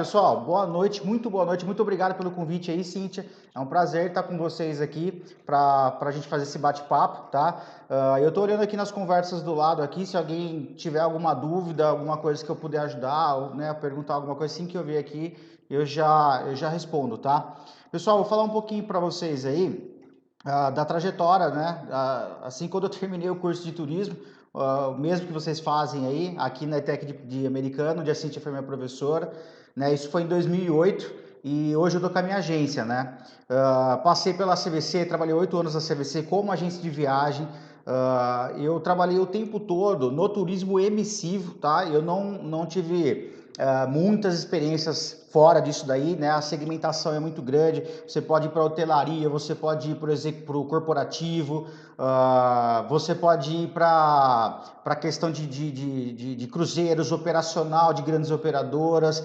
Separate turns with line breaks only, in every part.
pessoal, boa noite, muito obrigado pelo convite aí, Cíntia. É um prazer estar com vocês aqui para a gente fazer esse bate-papo, tá? Eu estou olhando aqui nas conversas do lado aqui, se alguém tiver alguma dúvida, alguma coisa que eu puder ajudar, ou, né, perguntar alguma coisa assim que eu ver aqui, eu já respondo, tá? Pessoal, vou falar um pouquinho para vocês aí da trajetória, né? Assim, quando eu terminei o curso de turismo, o mesmo que vocês fazem aí, aqui na ETEC de Americano, onde a Cíntia foi minha professora, né? Isso foi em 2008 e hoje eu tô com a minha agência, né? Passei pela CVC, trabalhei 8 anos na CVC como agente de viagem. Eu trabalhei o tempo todo no turismo emissivo, tá? Eu não tive muitas experiências fora disso daí, né? A segmentação é muito grande. Você pode ir para hotelaria, você pode ir, por exemplo, para o corporativo, você pode ir para a questão de cruzeiros, operacional de grandes operadoras,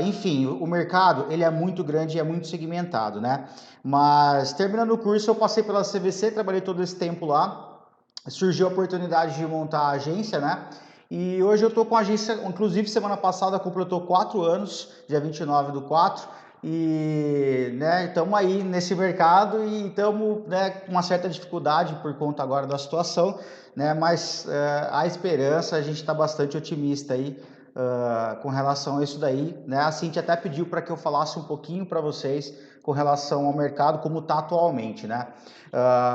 enfim, o mercado ele é muito grande e é muito segmentado, né? Mas terminando o curso, eu passei pela CVC, trabalhei todo esse tempo lá. Surgiu a oportunidade de montar a agência, né? E hoje eu estou com a agência, inclusive semana passada completou 4 anos, dia 29 do 4, e né, estamos aí nesse mercado e estamos, né, com uma certa dificuldade por conta agora da situação, né? Mas a esperança, a gente está bastante otimista aí com relação a isso daí, né? A Cintia até pediu para que eu falasse um pouquinho para vocês com relação ao mercado, como está atualmente, né?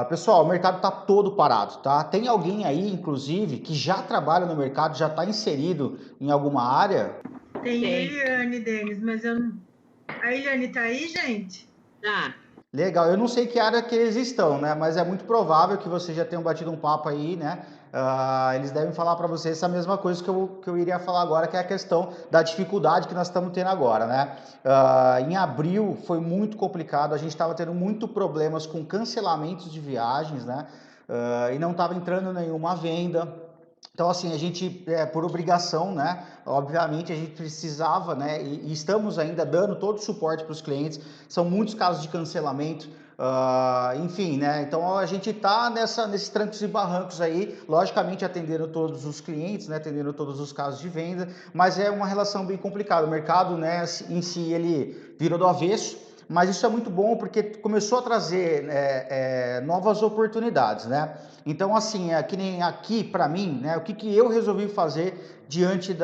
Pessoal, o mercado está todo parado, tá? Tem alguém aí, inclusive, que já trabalha no mercado, já está inserido em alguma área?
Tem a Eliane, Denis, mas eu não... A Eliane tá aí, gente?
Tá.
Legal, eu não sei que área que eles estão, né? Mas é muito provável que vocês já tenham batido um papo aí, né? Eles devem falar para vocês essa mesma coisa que eu iria falar agora, que é a questão da dificuldade que nós estamos tendo agora, né? Em abril foi muito complicado, a gente estava tendo muito problemas com cancelamentos de viagens, né? E não estava entrando nenhuma venda. Então, assim, a gente, por obrigação, né? Obviamente, a gente precisava, né? E estamos ainda dando todo o suporte para os clientes. São muitos casos de cancelamento. Enfim, né? Então a gente está nesses trancos e barrancos aí, logicamente atendendo todos os clientes, né? Atendendo todos os casos de venda, mas é uma relação bem complicada. O mercado, né, em si, ele virou do avesso. Mas isso é muito bom porque começou a trazer novas oportunidades, né? Então, assim, que nem aqui para mim, né? O que eu resolvi fazer diante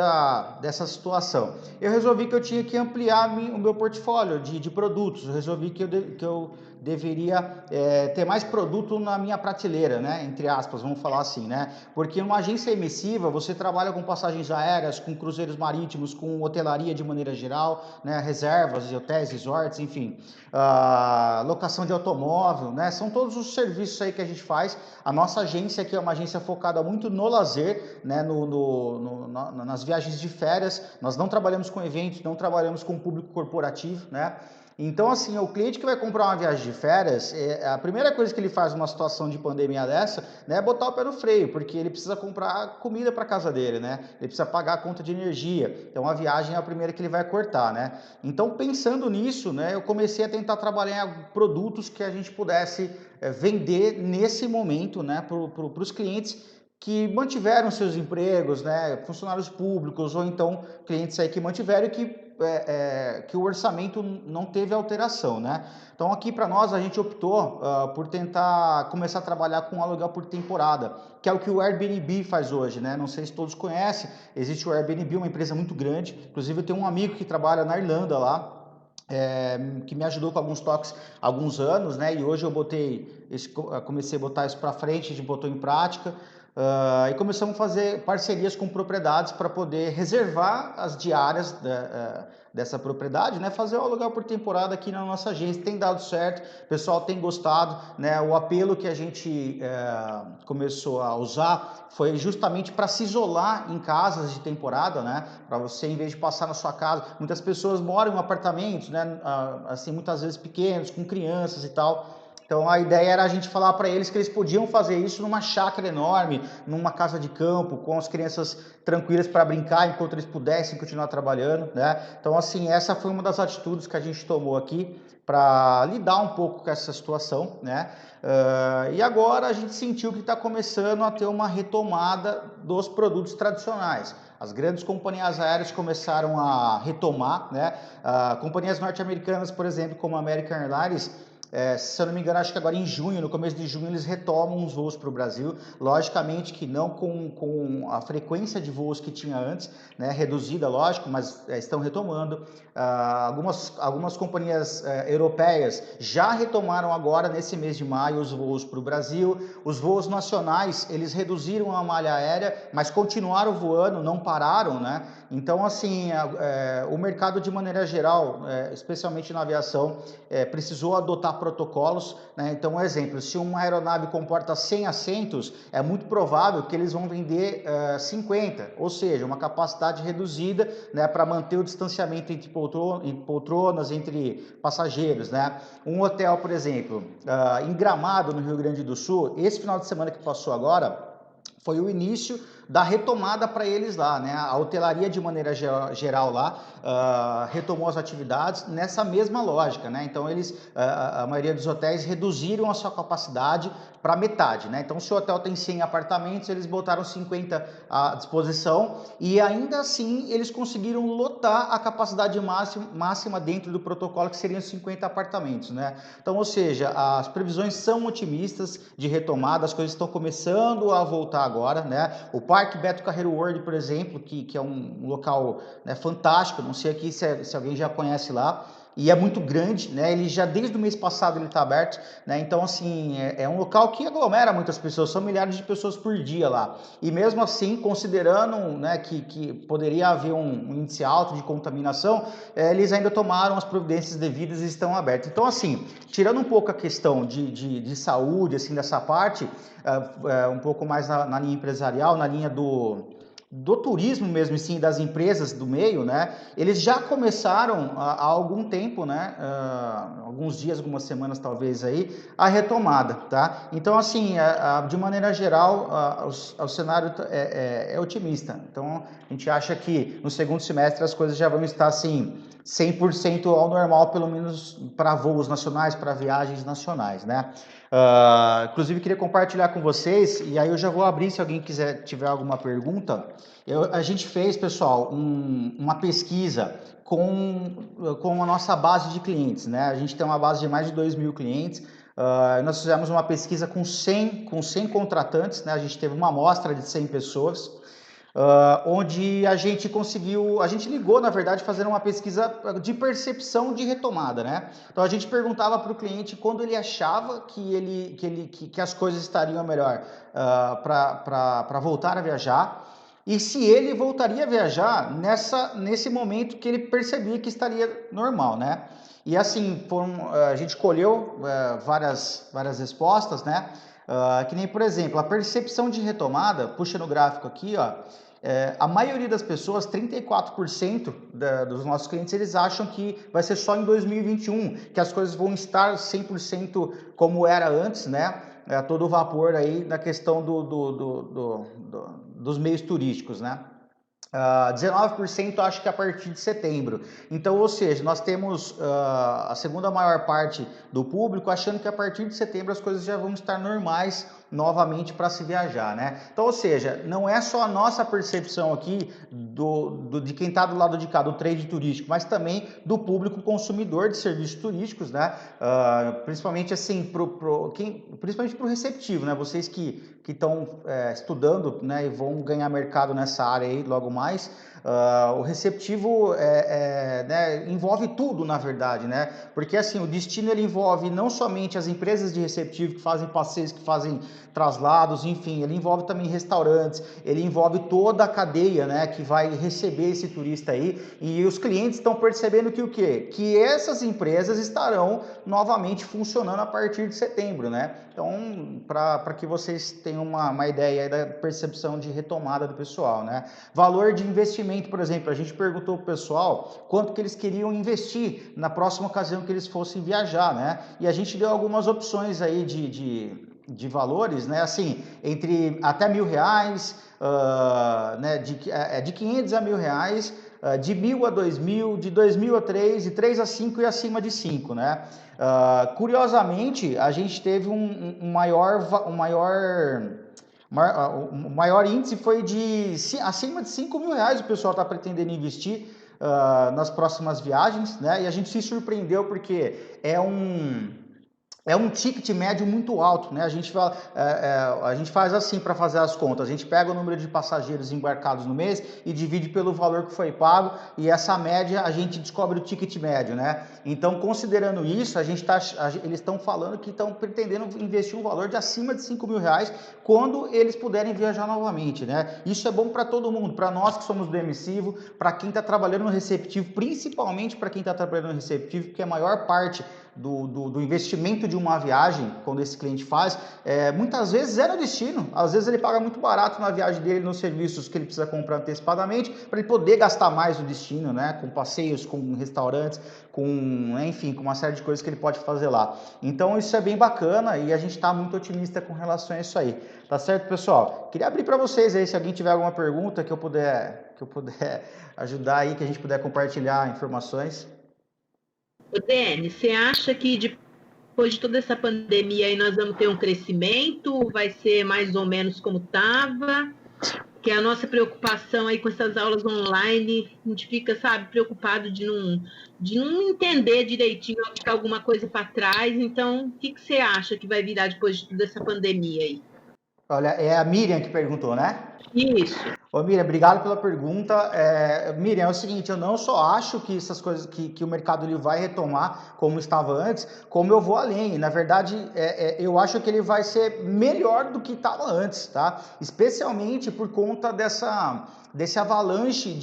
dessa situação? Eu resolvi que eu tinha que ampliar o meu portfólio de produtos. Eu resolvi que eu deveria ter mais produto na minha prateleira, né? Entre aspas, vamos falar assim, né? Porque numa agência emissiva, você trabalha com passagens aéreas, com cruzeiros marítimos, com hotelaria de maneira geral, né? Reservas, hotéis, resorts, enfim. Locação de automóvel, né? São todos os serviços aí que a gente faz. A nossa agência aqui é uma agência focada muito no lazer, né? Nas viagens de férias. Nós não trabalhamos com eventos, não trabalhamos com público corporativo, né? Então, assim, o cliente que vai comprar uma viagem de férias, a primeira coisa que ele faz numa situação de pandemia dessa, né, é botar o pé no freio, porque ele precisa comprar comida para casa dele, né? Ele precisa pagar a conta de energia. Então, a viagem é a primeira que ele vai cortar, né? Então, pensando nisso, né, eu comecei a tentar trabalhar em produtos que a gente pudesse vender nesse momento, né, para os clientes que mantiveram seus empregos, né, funcionários públicos ou então clientes aí que mantiveram e que o orçamento não teve alteração, né? Então aqui para nós a gente optou por tentar começar a trabalhar com aluguel por temporada, que é o que o Airbnb faz hoje, né? Não sei se todos conhecem, existe o Airbnb, uma empresa muito grande, inclusive eu tenho um amigo que trabalha na Irlanda lá, que me ajudou com alguns toques há alguns anos, né? E hoje eu comecei a botar isso para frente, a gente botou em prática. E começamos a fazer parcerias com propriedades para poder reservar as diárias dessa propriedade, né? Fazer o aluguel por temporada aqui na nossa agência. Tem dado certo, o pessoal tem gostado, né? O apelo que a gente começou a usar foi justamente para se isolar em casas de temporada, né? Para você, em vez de passar na sua casa, muitas pessoas moram em apartamentos, né? Assim, muitas vezes pequenos, com crianças e tal. Então a ideia era a gente falar para eles que eles podiam fazer isso numa chácara enorme, numa casa de campo, com as crianças tranquilas para brincar enquanto eles pudessem continuar trabalhando, né? Então assim, essa foi uma das atitudes que a gente tomou aqui para lidar um pouco com essa situação, né? E agora a gente sentiu que está começando a ter uma retomada dos produtos tradicionais. As grandes companhias aéreas começaram a retomar, né? Companhias norte-americanas, por exemplo, como a American Airlines, se eu não me engano, acho que agora em junho, no começo de junho, eles retomam os voos para o Brasil. Logicamente que não com a frequência de voos que tinha antes, né? Reduzida, lógico, mas estão retomando. Algumas companhias europeias já retomaram agora, nesse mês de maio, os voos para o Brasil. Os voos nacionais, eles reduziram a malha aérea, mas continuaram voando, não pararam, né? Então, assim, o mercado de maneira geral, especialmente na aviação, precisou adotar protocolos, né? Então, um exemplo, se uma aeronave comporta 100 assentos, é muito provável que eles vão vender 50, ou seja, uma capacidade reduzida, né, para manter o distanciamento entre poltronas, entre passageiros, né? Um hotel, por exemplo, em Gramado, no Rio Grande do Sul, esse final de semana que passou agora, foi o início da retomada para eles lá, né? A hotelaria, de maneira geral lá, retomou as atividades nessa mesma lógica, né? Então eles, a maioria dos hotéis reduziram a sua capacidade para metade, né? Então se o hotel tem 100 apartamentos, eles botaram 50 à disposição e ainda assim eles conseguiram lotar a capacidade máxima dentro do protocolo, que seriam 50 apartamentos, né? Então, ou seja, as previsões são otimistas de retomada, as coisas estão começando a voltar agora, né? O Parque Beto Carreiro World, por exemplo, que é um local, né, fantástico, não sei aqui se alguém já conhece lá, e é muito grande, né? Ele já desde o mês passado ele está aberto, né? Então, assim, é um local que aglomera muitas pessoas, são milhares de pessoas por dia lá. E mesmo assim, considerando, né, que poderia haver um índice alto de contaminação, eles ainda tomaram as providências devidas e estão abertos. Então, assim, tirando um pouco a questão de saúde, assim, dessa parte, um pouco mais na linha empresarial, na linha do turismo mesmo, sim, das empresas do meio, né? Eles já começaram há algum tempo, né? Alguns dias, algumas semanas talvez aí, a retomada, tá? Então, assim, de maneira geral, o cenário é otimista. Então, a gente acha que no segundo semestre as coisas já vão estar, assim, 100% ao normal, pelo menos para voos nacionais, para viagens nacionais, né? Inclusive, queria compartilhar com vocês, e aí eu já vou abrir se alguém tiver alguma pergunta. A gente fez, pessoal, uma pesquisa com a nossa base de clientes, né? A gente tem uma base de mais de 2.000 clientes. Nós fizemos uma pesquisa com 100 contratantes, né? A gente teve uma amostra de 100 pessoas. Onde a gente ligou, na verdade, fazendo uma pesquisa de percepção de retomada, né? Então a gente perguntava para o cliente quando ele achava que as coisas estariam melhor para voltar a viajar, e se ele voltaria a viajar nesse momento que ele percebia que estaria normal, né? E assim, a gente colheu várias respostas, né? Que nem, por exemplo, a percepção de retomada, puxa no gráfico aqui, ó, a maioria das pessoas, 34% dos nossos clientes, eles acham que vai ser só em 2021, que as coisas vão estar 100% como era antes, né? Todo o vapor aí na questão dos meios turísticos, né? 19% acho que a partir de setembro. Então, ou seja, nós temos a segunda maior parte do público achando que a partir de setembro as coisas já vão estar normais novamente para se viajar, né? Então, ou seja, não é só a nossa percepção aqui de quem está do lado de cá, do trade turístico, mas também do público consumidor de serviços turísticos, né? Principalmente assim, principalmente para o receptivo, né? Vocês que estão estudando, né, e vão ganhar mercado nessa área aí logo mais. O receptivo né, envolve tudo, na verdade, né? Porque assim, o destino ele envolve não somente as empresas de receptivo que fazem passeios, que fazem traslados, enfim, ele envolve também restaurantes, ele envolve toda a cadeia, né, que vai receber esse turista aí, e os clientes estão percebendo que o quê? Que essas empresas estarão novamente funcionando a partir de setembro, né? Então, para que vocês tenham uma ideia aí da percepção de retomada do pessoal, né? Valor de investimento, por exemplo, a gente perguntou para o pessoal quanto que eles queriam investir na próxima ocasião que eles fossem viajar, né? E a gente deu algumas opções aí de valores, né? Assim, entre até R$1.000, né? De 500 a R$1.000, de 1.000 a 2.000, de 2.000 a 3, de 3 a 5 e acima de 5, né? Curiosamente, a gente teve um maior índice foi de acima de 5 mil reais o pessoal está pretendendo investir nas próximas viagens, né? E a gente se surpreendeu porque é um ticket médio muito alto, né? A gente faz assim para fazer as contas. A gente pega o número de passageiros embarcados no mês e divide pelo valor que foi pago e essa média a gente descobre o ticket médio, né? Então, considerando isso, eles estão falando que estão pretendendo investir um valor de acima de 5 mil reais quando eles puderem viajar novamente, né? Isso é bom para todo mundo, para nós que somos do emissivo, para quem está trabalhando no receptivo, principalmente para quem está trabalhando no receptivo, porque a maior parte do investimento de uma viagem, quando esse cliente faz, muitas vezes é no destino. Às vezes ele paga muito barato na viagem dele, nos serviços que ele precisa comprar antecipadamente, para ele poder gastar mais no destino, né? Com passeios, com restaurantes, enfim, com uma série de coisas que ele pode fazer lá. Então isso é bem bacana e a gente está muito otimista com relação a isso aí. Tá certo, pessoal? Queria abrir para vocês aí, se alguém tiver alguma pergunta que eu puder ajudar aí, que a gente puder compartilhar informações.
Denis, você acha que depois de toda essa pandemia aí nós vamos ter um crescimento? Vai ser mais ou menos como estava? Que a nossa preocupação aí com essas aulas online, a gente fica, sabe, preocupado de não entender direitinho, ficar alguma coisa para trás. Então, o que você acha que vai virar depois de toda essa pandemia aí?
Olha, é a Miriam que perguntou, né?
Isso.
Ô Miriam, obrigado pela pergunta. Miriam, é o seguinte, eu não só acho que essas coisas, que o mercado ele vai retomar como estava antes, como eu vou além. Na verdade, eu acho que ele vai ser melhor do que estava antes, tá? Especialmente por conta desse avalanche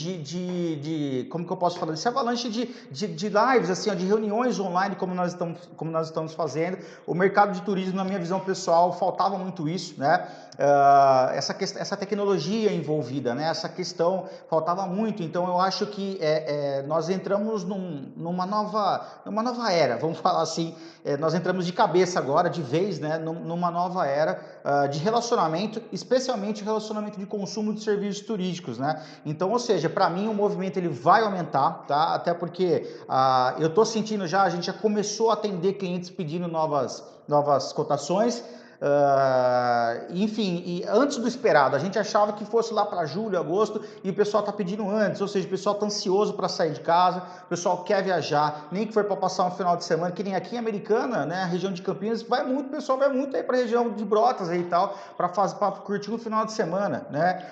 como que eu posso falar? Desse avalanche de lives, assim, ó, de reuniões online, como nós estamos fazendo. O mercado de turismo, na minha visão pessoal, faltava muito isso, né? Essa tecnologia envolvida, né? Essa questão faltava muito. Então eu acho que nós entramos numa nova era, vamos falar assim. Nós entramos de cabeça agora, de vez, né? Numa nova era de relacionamento, especialmente relacionamento de consumo de serviços turísticos, né? Então, ou seja, para mim o movimento ele vai aumentar, tá? Até porque eu estou sentindo a gente já começou a atender clientes pedindo novas cotações. Enfim, e antes do esperado, a gente achava que fosse lá para julho, agosto, e o pessoal está pedindo antes, ou seja, o pessoal está ansioso para sair de casa, o pessoal quer viajar, nem que for para passar um final de semana, que nem aqui em Americana, né, a região de Campinas, o pessoal vai muito aí para a região de Brotas aí e tal, para curtir um final de semana, né?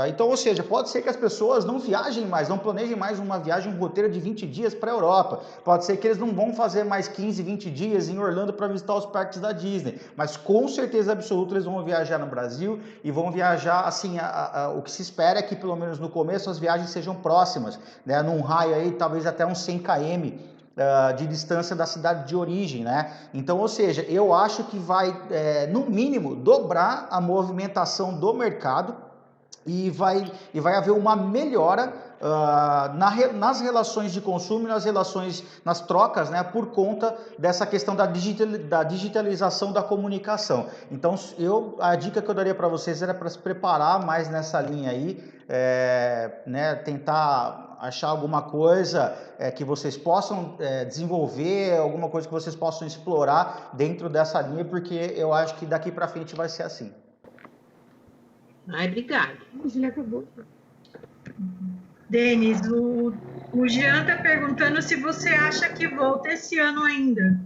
Então, ou seja, pode ser que as pessoas não viajem mais, não planejem mais uma viagem, um roteiro de 20 dias para a Europa, pode ser que eles não vão fazer mais 15, 20 dias em Orlando para visitar os parques da Disney, mas com certeza absoluta eles vão viajar no Brasil e vão viajar, assim, o que se espera é que pelo menos no começo as viagens sejam próximas, né, num raio aí talvez até uns 100 km de distância da cidade de origem, né? Então, ou seja, eu acho que vai, no mínimo, dobrar a movimentação do mercado e vai haver uma melhora nas relações de consumo e nas trocas, né, por conta dessa questão da digitalização da comunicação. Então, a dica que eu daria para vocês era para se preparar mais nessa linha aí, né, tentar achar alguma coisa que vocês possam desenvolver, alguma coisa que vocês possam explorar dentro dessa linha, porque eu acho que daqui para frente vai ser assim.
Ai, obrigada.
Denis, o Jean está perguntando se você acha que volta esse ano ainda.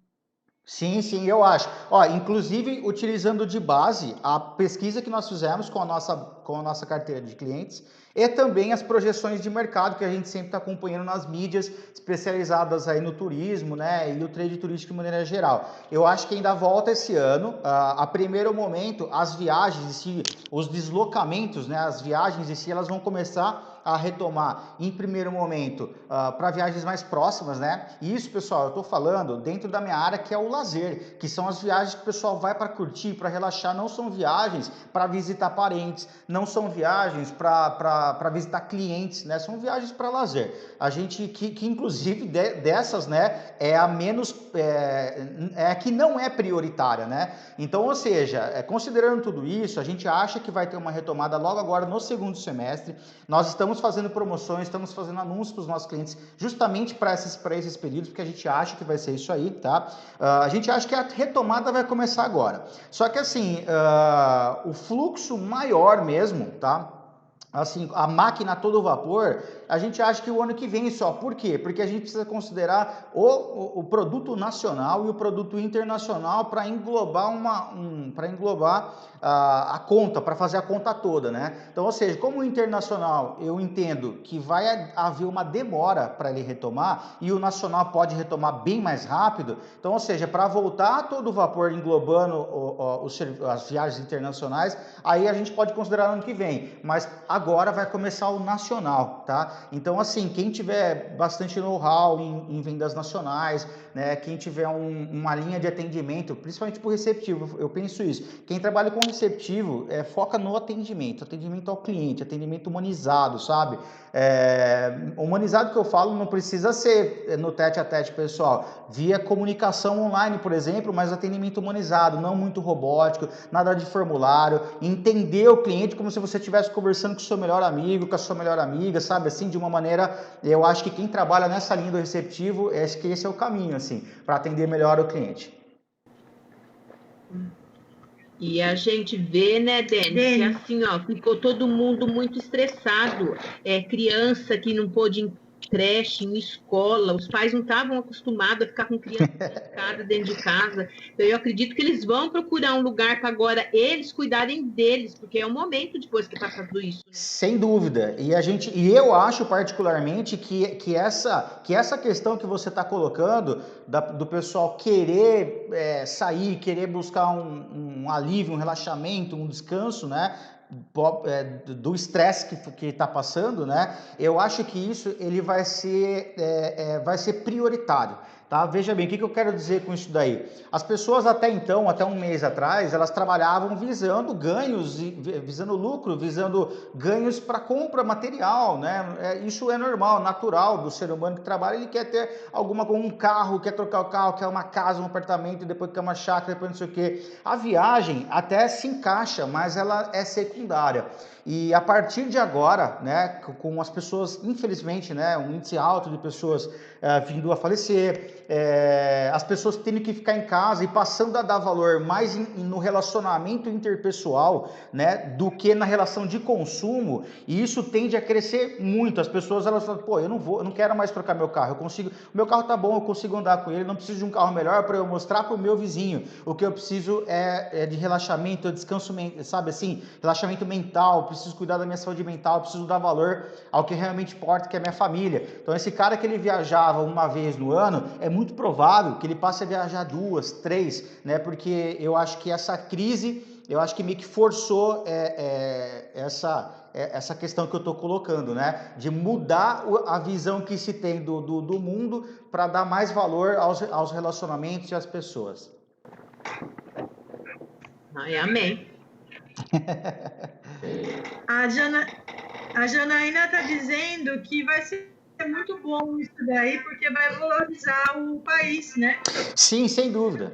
Sim, eu acho. Ó, inclusive, utilizando de base a pesquisa que nós fizemos com a nossa carteira de clientes e também as projeções de mercado que a gente sempre está acompanhando nas mídias especializadas aí no turismo, né, e o trade turístico de maneira geral. Eu acho que ainda volta esse ano. A primeiro momento, as viagens em si, os deslocamentos, né, as viagens em si, elas vão começar a retomar em primeiro momento para viagens mais próximas, né? E isso, pessoal, eu estou falando dentro da minha área, que é o lazer, que são as viagens que o pessoal vai para curtir, para relaxar, não são viagens para visitar parentes, não são viagens para para visitar clientes, né? São viagens para lazer. A gente, que inclusive dessas, né, é a menos, é a que não é prioritária, né? Então, ou seja, considerando tudo isso, a gente acha que vai ter uma retomada logo agora no segundo semestre. Nós estamos fazendo promoções, estamos fazendo anúncios para os nossos clientes, justamente para esses períodos, porque a gente acha que vai ser isso aí, tá? A gente acha que a retomada vai começar agora. Só que assim, o fluxo maior mesmo, tá? Assim, a máquina a todo vapor, a gente acha que o ano que vem só. Por quê? Porque a gente precisa considerar o produto nacional e o produto internacional para englobar a conta, para fazer a conta toda, né? Então, ou seja, como o internacional eu entendo que vai haver uma demora para ele retomar e o nacional pode retomar bem mais rápido, então, ou seja, para voltar a todo vapor englobando as viagens internacionais, aí a gente pode considerar no ano que vem, mas agora vai começar o nacional, tá? Então, assim, quem tiver bastante know-how em vendas nacionais, né, quem tiver uma linha de atendimento, principalmente para o receptivo, eu penso isso. Quem trabalha com receptivo, foca no atendimento ao cliente, atendimento humanizado, sabe? Humanizado que eu falo não precisa ser no tete a tete, pessoal, via comunicação online, por exemplo, mas atendimento humanizado, não muito robótico, nada de formulário, entender o cliente como se você estivesse conversando com o seu melhor amigo, com a sua melhor amiga, sabe, assim, de uma maneira, eu acho que quem trabalha nessa linha do receptivo, acho que esse é o caminho, assim, para atender melhor o cliente.
E a gente vê, né, Denis, que assim, ó, ficou todo mundo muito estressado. Criança que não pôde ir em creche, em escola, os pais não estavam acostumados a ficar com criança dentro de casa. Então, eu acredito que eles vão procurar um lugar para agora eles cuidarem deles, porque é o momento depois que passa tudo isso. Né?
Sem dúvida. E eu acho particularmente que essa questão que você está colocando do pessoal querer sair, querer buscar um alívio, um relaxamento, um descanso, né? Do estresse que está passando, né? Eu acho que isso ele vai ser prioritário. Tá? Veja bem, o que eu quero dizer com isso daí? As pessoas até então, até um mês atrás, elas trabalhavam visando ganhos, visando lucro, visando ganhos para compra material, né? Isso é normal, natural do ser humano que trabalha, ele quer ter um carro, quer trocar o carro, quer uma casa, um apartamento, depois quer uma chácara, depois não sei o quê. A viagem até se encaixa, mas ela é secundária. E a partir de agora, né, com as pessoas, infelizmente, né, um índice alto de pessoas vindo a falecer, as pessoas tendo que ficar em casa e passando a dar valor mais no relacionamento interpessoal, né, do que na relação de consumo, e isso tende a crescer muito. As pessoas, elas falam, pô, eu não quero mais trocar meu carro, o meu carro tá bom, eu consigo andar com ele, não preciso de um carro melhor para eu mostrar para o meu vizinho. O que eu preciso é de relaxamento, descanso, sabe assim, relaxamento mental, preciso cuidar da minha saúde mental, preciso dar valor ao que realmente importa, que é a minha família. Então, esse cara que ele viajava uma vez no ano, é muito provável que ele passe a viajar 2, 3, né? Porque eu acho que essa crise, eu acho que meio que forçou essa questão que eu estou colocando, né? De mudar a visão que se tem do mundo para dar mais valor aos relacionamentos e às pessoas.
Amém.
A Janaína está dizendo que vai ser muito bom isso daí, porque vai valorizar o país, né?
Sim, sem dúvida.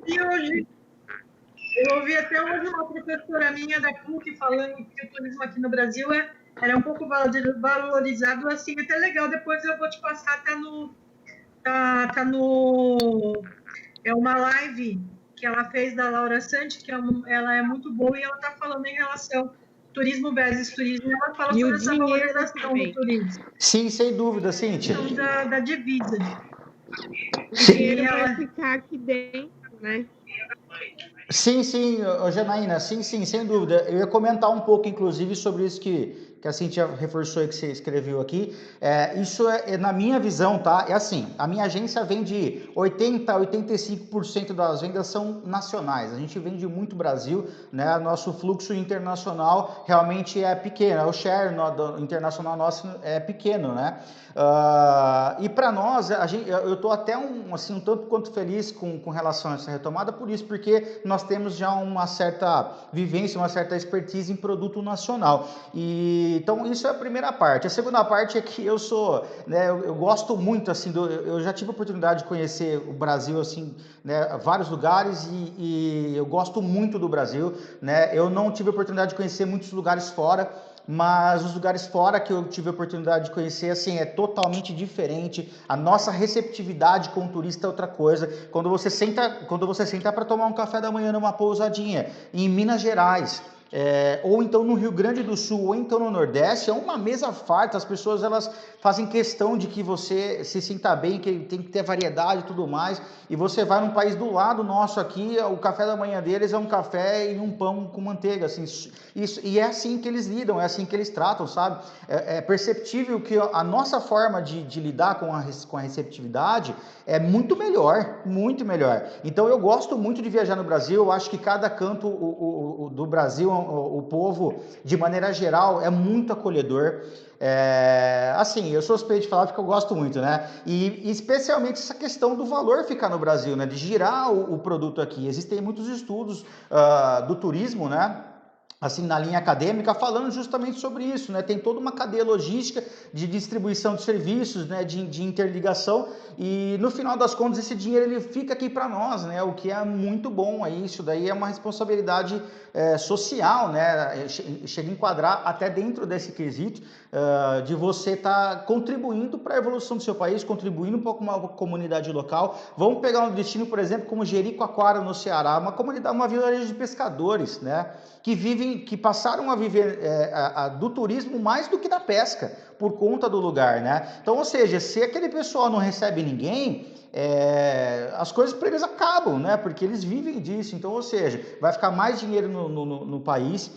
Eu ouvi até hoje uma professora minha da PUC falando que o turismo aqui no Brasil era um pouco valorizado, assim, até legal. Depois eu vou te passar, é uma live que ela fez da Laura Santi, que ela é muito boa e ela está falando em relação turismo versus turismo, ela fala sobre essa valorização do turismo.
Sim, sem dúvida, Cíntia.
Da divisa.
O dinheiro vai ficar aqui dentro, né?
Sim, Janaína, sim, sem dúvida. Eu ia comentar um pouco, inclusive, sobre isso que a Cíntia reforçou e que você escreveu aqui. Isso na minha visão, tá? É assim, a minha agência vende 80% a 85% das vendas são nacionais. A gente vende muito Brasil, né? Nosso fluxo internacional realmente é pequeno. O share internacional nosso é pequeno, né? E para nós, eu estou até um tanto quanto feliz com relação a essa retomada, por isso, porque nós nós temos já uma certa vivência, uma certa expertise em produto nacional. Então, isso é a primeira parte. A segunda parte é que eu sou, né, eu gosto muito, assim, eu já tive a oportunidade de conhecer o Brasil, assim, né, vários lugares e eu gosto muito do Brasil, né? Eu não tive a oportunidade de conhecer muitos lugares fora, mas os lugares fora que eu tive a oportunidade de conhecer, assim, é totalmente diferente. A nossa receptividade com o turista é outra coisa. Quando você senta para tomar um café da manhã numa pousadinha em Minas Gerais, ou então no Rio Grande do Sul, ou então no Nordeste, é uma mesa farta. As pessoas, elas fazem questão de que você se sinta bem, que tem que ter variedade e tudo mais. E você vai num país do lado nosso aqui, o café da manhã deles é um café e um pão com manteiga, assim, isso, e é assim que eles lidam, é assim que eles tratam, sabe? É perceptível que a nossa forma de lidar com a receptividade é muito melhor, muito melhor. Então eu gosto muito de viajar no Brasil. Eu acho que cada canto do Brasil, o povo, de maneira geral, é muito acolhedor. Assim, eu sou suspeito de falar porque eu gosto muito, né? E especialmente essa questão do valor ficar no Brasil, né? De girar o produto aqui. Existem muitos estudos do turismo, né? Assim, na linha acadêmica, falando justamente sobre isso, né? Tem toda uma cadeia logística de distribuição de serviços, né? De interligação, e no final das contas esse dinheiro ele fica aqui para nós, né? O que é muito bom. Aí isso daí é uma responsabilidade social, né? Chega a enquadrar até dentro desse quesito de você estar contribuindo para a evolução do seu país, contribuindo um pouco com uma comunidade local. Vamos pegar um destino, por exemplo, como Jericoacoara, no Ceará, uma comunidade, uma vilarejo de pescadores, né? Que passaram a viver do turismo mais do que da pesca, por conta do lugar, né? Então, ou seja, se aquele pessoal não recebe ninguém, as coisas para eles acabam, né? Porque eles vivem disso. Então, ou seja, vai ficar mais dinheiro no país.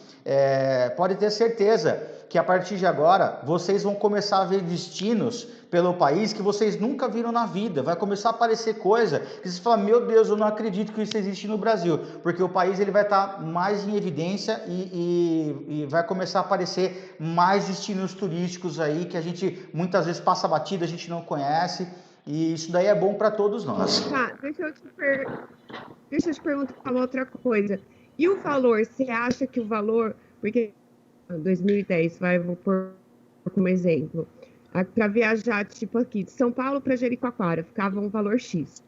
Pode ter certeza que a partir de agora vocês vão começar a ver destinos pelo país que vocês nunca viram na vida. Vai começar a aparecer coisa que vocês falam: meu Deus, eu não acredito que isso existe no Brasil, porque o país ele vai estar mais em evidência e vai começar a aparecer mais destinos turísticos aí que a gente muitas vezes passa batida, a gente não conhece, e isso daí é bom para todos nós.
Tá, deixa eu te perguntar uma outra coisa. E o valor, você acha que o valor, porque 2010, vou pôr como exemplo, para viajar, tipo aqui, de São Paulo para Jericoacoara, ficava um valor X.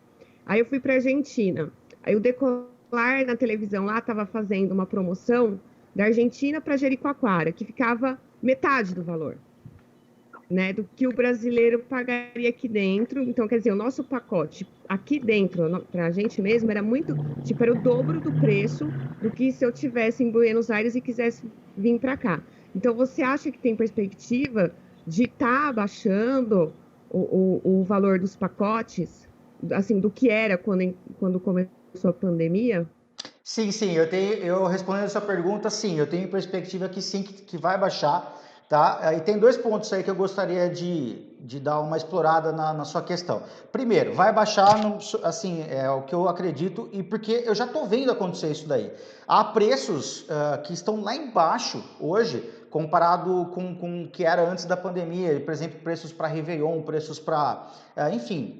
Aí eu fui para Argentina, aí o Decolar na televisão lá estava fazendo uma promoção da Argentina para Jericoacoara, que ficava metade do valor, né, do que o brasileiro pagaria aqui dentro. Então, quer dizer, o nosso pacote aqui dentro, para a gente mesmo, era muito, tipo, era o dobro do preço do que se eu tivesse em Buenos Aires e quisesse vir para cá. Então, você acha que tem perspectiva de estar baixando o valor dos pacotes, assim, do que era quando começou a pandemia?
Sim, eu respondendo a sua pergunta, sim, eu tenho perspectiva que sim, que vai baixar, tá? E tem dois pontos aí que eu gostaria de dar uma explorada na sua questão. Primeiro, vai baixar, assim, é o que eu acredito, e porque eu já estou vendo acontecer isso daí. Há preços que estão lá embaixo hoje, comparado com o que era antes da pandemia. Por exemplo, preços para Réveillon, preços para... enfim,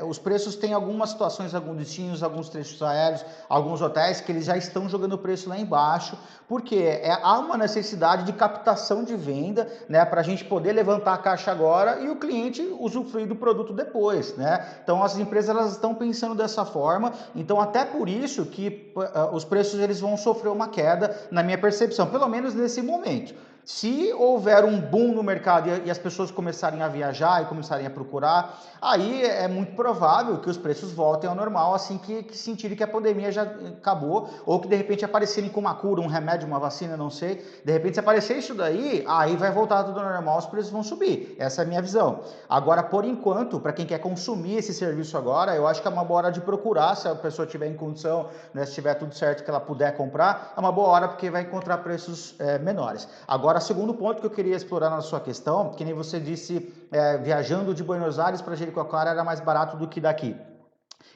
os preços têm algumas situações, alguns destinos, alguns trechos aéreos, alguns hotéis que eles já estão jogando o preço lá embaixo, porque há uma necessidade de captação de venda, né, para a gente poder levantar a caixa agora e o cliente usufruir do produto depois, né? Então as empresas elas estão pensando dessa forma. Então até por isso que os preços eles vão sofrer uma queda, na minha percepção, pelo menos nesse momento. Se houver um boom no mercado e as pessoas começarem a viajar e começarem a procurar, aí é muito provável que os preços voltem ao normal assim que sentirem que a pandemia já acabou, ou que de repente aparecerem com uma cura, um remédio, uma vacina, não sei. De repente, se aparecer isso daí, aí vai voltar tudo ao normal, os preços vão subir. Essa é a minha visão. Agora, por enquanto, para quem quer consumir esse serviço agora, eu acho que é uma boa hora de procurar, se a pessoa tiver em condição, né, se tiver tudo certo que ela puder comprar, é uma boa hora porque vai encontrar preços menores. Agora, segundo ponto que eu queria explorar na sua questão, que nem você disse, viajando de Buenos Aires para Jericoacoara era mais barato do que daqui.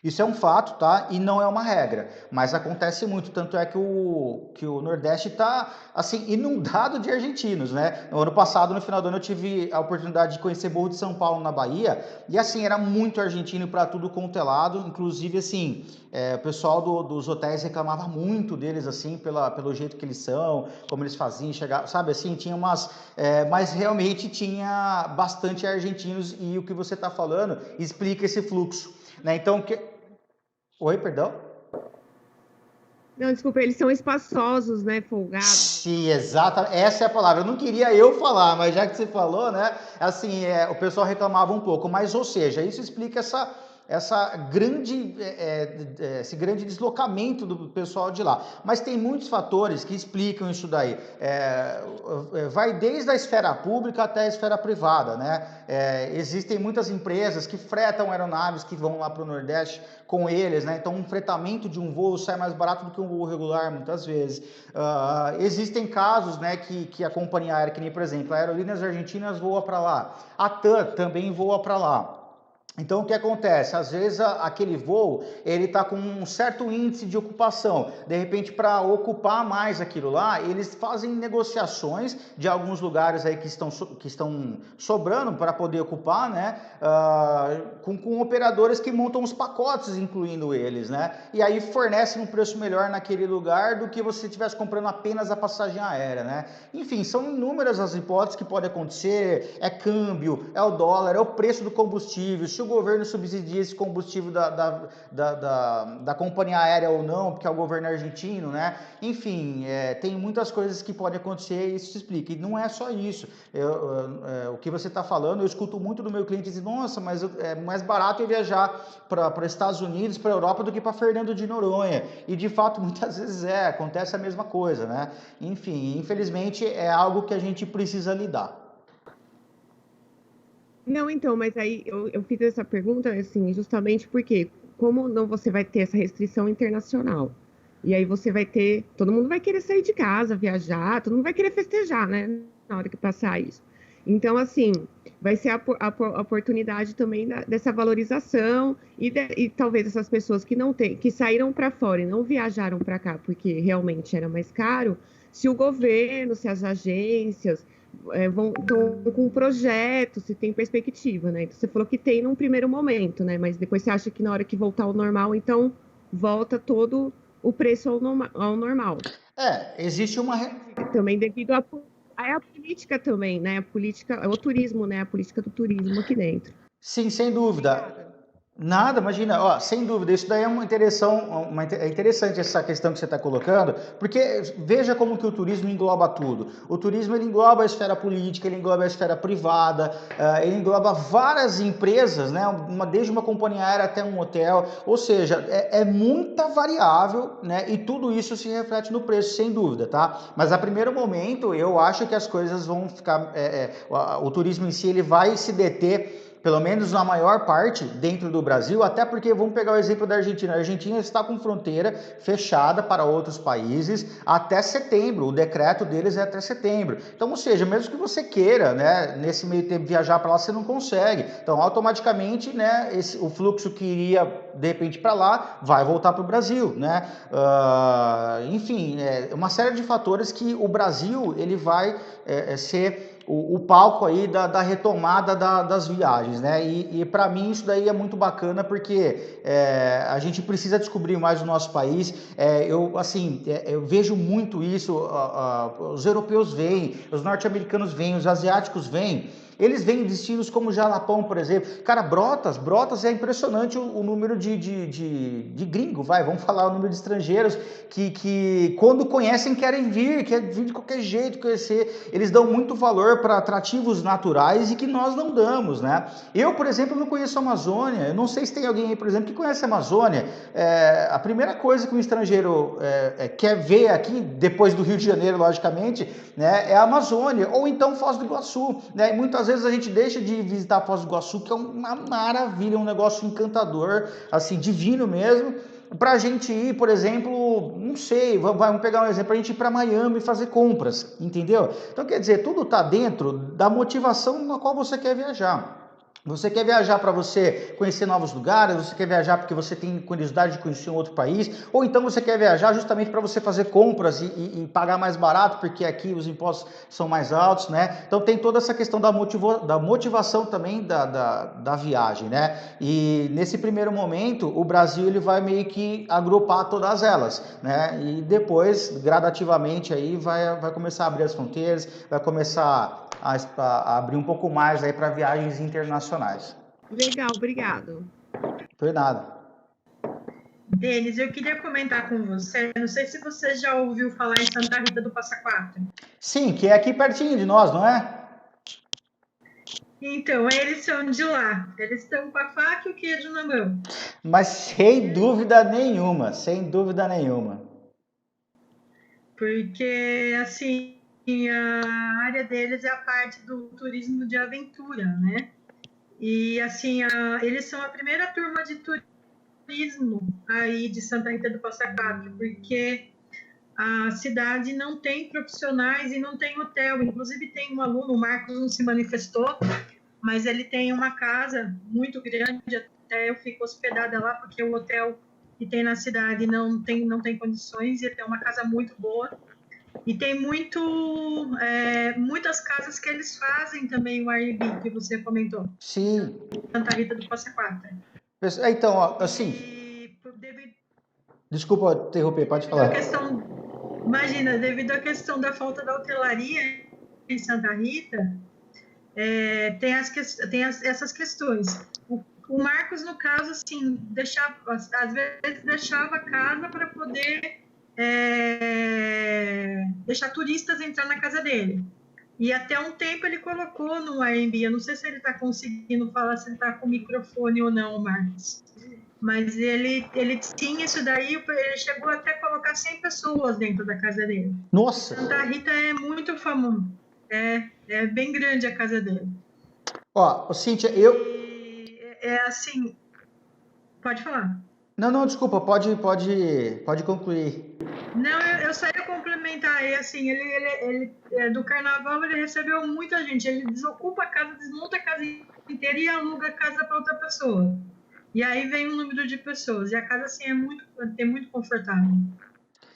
Isso é um fato, tá? E não é uma regra, mas acontece muito, tanto é que o Nordeste está, assim, inundado de argentinos, né? No ano passado, no final do ano, eu tive a oportunidade de conhecer Morro de São Paulo, na Bahia, e assim, era muito argentino para tudo quanto é lado, inclusive, assim, o pessoal dos hotéis reclamava muito deles, assim, pelo jeito que eles são, como eles faziam, chegar, sabe, assim, tinha umas... mas realmente tinha bastante argentinos, e o que você está falando explica esse fluxo, né? Então, oi, perdão?
Não, desculpa, eles são espaçosos, né? Folgados.
Sim, exata. Essa é a palavra. Eu não queria eu falar, mas já que você falou, né? Assim, o pessoal reclamava um pouco, mas, ou seja, isso explica esse grande deslocamento do pessoal de lá. Mas tem muitos fatores que explicam isso daí. Vai desde a esfera pública até a esfera privada, né? Existem muitas empresas que fretam aeronaves que vão lá para o Nordeste com eles, né? Então, um fretamento de um voo sai mais barato do que um voo regular, muitas vezes. Existem casos, né, que a companhia aérea, que nem, por exemplo, a Aerolíneas Argentinas voa para lá, a TAM também voa para lá. Então, o que acontece? Às vezes, aquele voo, ele está com um certo índice de ocupação. De repente, para ocupar mais aquilo lá, eles fazem negociações de alguns lugares aí que estão sobrando para poder ocupar, né? Com operadores que montam os pacotes, incluindo eles, né? E aí fornecem um preço melhor naquele lugar do que você estivesse comprando apenas a passagem aérea, né? Enfim, são inúmeras as hipóteses que podem acontecer. É câmbio, é o dólar, é o preço do combustível, se o governo subsidia esse combustível da companhia aérea ou não, porque é o governo argentino, né? Enfim, tem muitas coisas que podem acontecer e isso se explica. E não é só isso. O que você está falando, eu escuto muito do meu cliente dizer, nossa, mas é mais barato eu viajar para Estados Unidos, para a Europa, do que para Fernando de Noronha. E de fato, muitas vezes acontece a mesma coisa, né? Enfim, infelizmente é algo que a gente precisa lidar.
Não, então, mas aí eu fiz essa pergunta, assim, justamente porque, como não você vai ter essa restrição internacional, e aí você vai ter, todo mundo vai querer sair de casa, viajar, todo mundo vai querer festejar, né, na hora que passar isso. Então, assim, vai ser a oportunidade também dessa valorização e talvez essas pessoas que não têm, que saíram para fora e não viajaram para cá porque realmente era mais caro, se o governo, se as agências estão com um projeto, se tem perspectiva, né? Então, você falou que tem num primeiro momento, né? Mas depois você acha que na hora que voltar ao normal, então volta todo o preço ao normal.
Existe uma...
Também devido à política também, né? A política, o turismo, né? A política do turismo aqui dentro.
Sim, sem dúvida. Nada, imagina, sem dúvida, isso daí é interessante essa questão que você está colocando, porque veja como que o turismo engloba tudo. O turismo, ele engloba a esfera política, ele engloba a esfera privada, ele engloba várias empresas, né, desde uma companhia aérea até um hotel, ou seja, é muita variável, né, e tudo isso se reflete no preço, sem dúvida, tá? Mas a primeiro momento, eu acho que as coisas vão ficar, o turismo em si, ele vai se deter, pelo menos na maior parte, dentro do Brasil, até porque, vamos pegar o exemplo da Argentina. A Argentina está com fronteira fechada para outros países até setembro, o decreto deles é até setembro. Então, ou seja, mesmo que você queira, né, nesse meio tempo viajar para lá, você não consegue. Então, automaticamente, né, o fluxo que iria, de repente, para lá, vai voltar para o Brasil, né? Enfim, uma série de fatores que o Brasil, ele vai ser o palco aí da retomada das viagens, né? E para mim isso daí é muito bacana porque a gente precisa descobrir mais o nosso país. Eu vejo muito isso. Os europeus vêm, os norte-americanos vêm, os asiáticos vêm. Eles vêm em destinos como Jalapão, por exemplo. Cara, Brotas é impressionante o número de gringo, vamos falar o número de estrangeiros que quando conhecem querem vir de qualquer jeito, conhecer. Eles dão muito valor para atrativos naturais e que nós não damos, né? Eu, por exemplo, não conheço a Amazônia. Eu não sei se tem alguém aí, por exemplo, que conhece a Amazônia. A primeira coisa que um estrangeiro quer ver aqui, depois do Rio de Janeiro, logicamente, né, é a Amazônia, ou então Foz do Iguaçu, né? E muitas vezes a gente deixa de visitar Foz do Iguaçu, que é uma maravilha, um negócio encantador, assim, divino mesmo, para a gente ir, por exemplo, não sei, vamos pegar um exemplo, para a gente ir para Miami fazer compras, entendeu? Então, quer dizer, tudo está dentro da motivação na qual você quer viajar. Você quer viajar para você conhecer novos lugares, você quer viajar porque você tem curiosidade de conhecer um outro país, ou então você quer viajar justamente para você fazer compras e pagar mais barato, porque aqui os impostos são mais altos, né? Então tem toda essa questão da motivação também da viagem, né? E nesse primeiro momento, o Brasil ele vai meio que agrupar todas elas, né? E depois, gradativamente, aí vai começar a abrir as fronteiras, vai começar a abrir um pouco mais aí para viagens internacionais.
Legal, obrigado.
Por nada.
Denis, eu queria comentar com você, não sei se você já ouviu falar em Santa Rita do Passa Quatro.
Sim, que é aqui pertinho de nós, não é?
Então, eles são de lá, eles estão com a faca e o queijo na mão.
Mas sem dúvida nenhuma, sem dúvida nenhuma.
Porque, assim, a área deles é a parte do turismo de aventura, né? E, assim, eles são a primeira turma de turismo aí de Santa Rita do Passa Quatro, porque a cidade não tem profissionais e não tem hotel. Inclusive, tem um aluno, o Marcos não se manifestou, mas ele tem uma casa muito grande, até eu fico hospedada lá, porque o hotel que tem na cidade não tem condições, e tem uma casa muito boa. E tem muitas casas que eles fazem também o Airbnb, que você comentou.
Sim.
Santa Rita do Passa Quatro.
Então, assim... Desculpa interromper, pode falar.
Imagina, devido à questão da falta da hotelaria em Santa Rita, tem essas questões. O Marcos, no caso, assim, às vezes deixava a casa para poder deixar turistas entrar na casa dele. E até um tempo ele colocou no Airbnb. Eu não sei se ele está conseguindo falar, se ele está com o microfone ou não, Marcos. Mas ele tinha isso daí, ele chegou até a colocar 100 pessoas dentro da casa dele.
Nossa!
Santa Rita é muito famoso. É bem grande a casa dele.
Ó, Cíntia,
assim... Pode falar.
Não, desculpa, pode concluir.
Não, eu só ia complementar. E assim, ele do carnaval ele recebeu muita gente. Ele desocupa a casa, desmonta a casa inteira e aluga a casa para outra pessoa. E aí vem um número de pessoas. E a casa, assim, é muito confortável.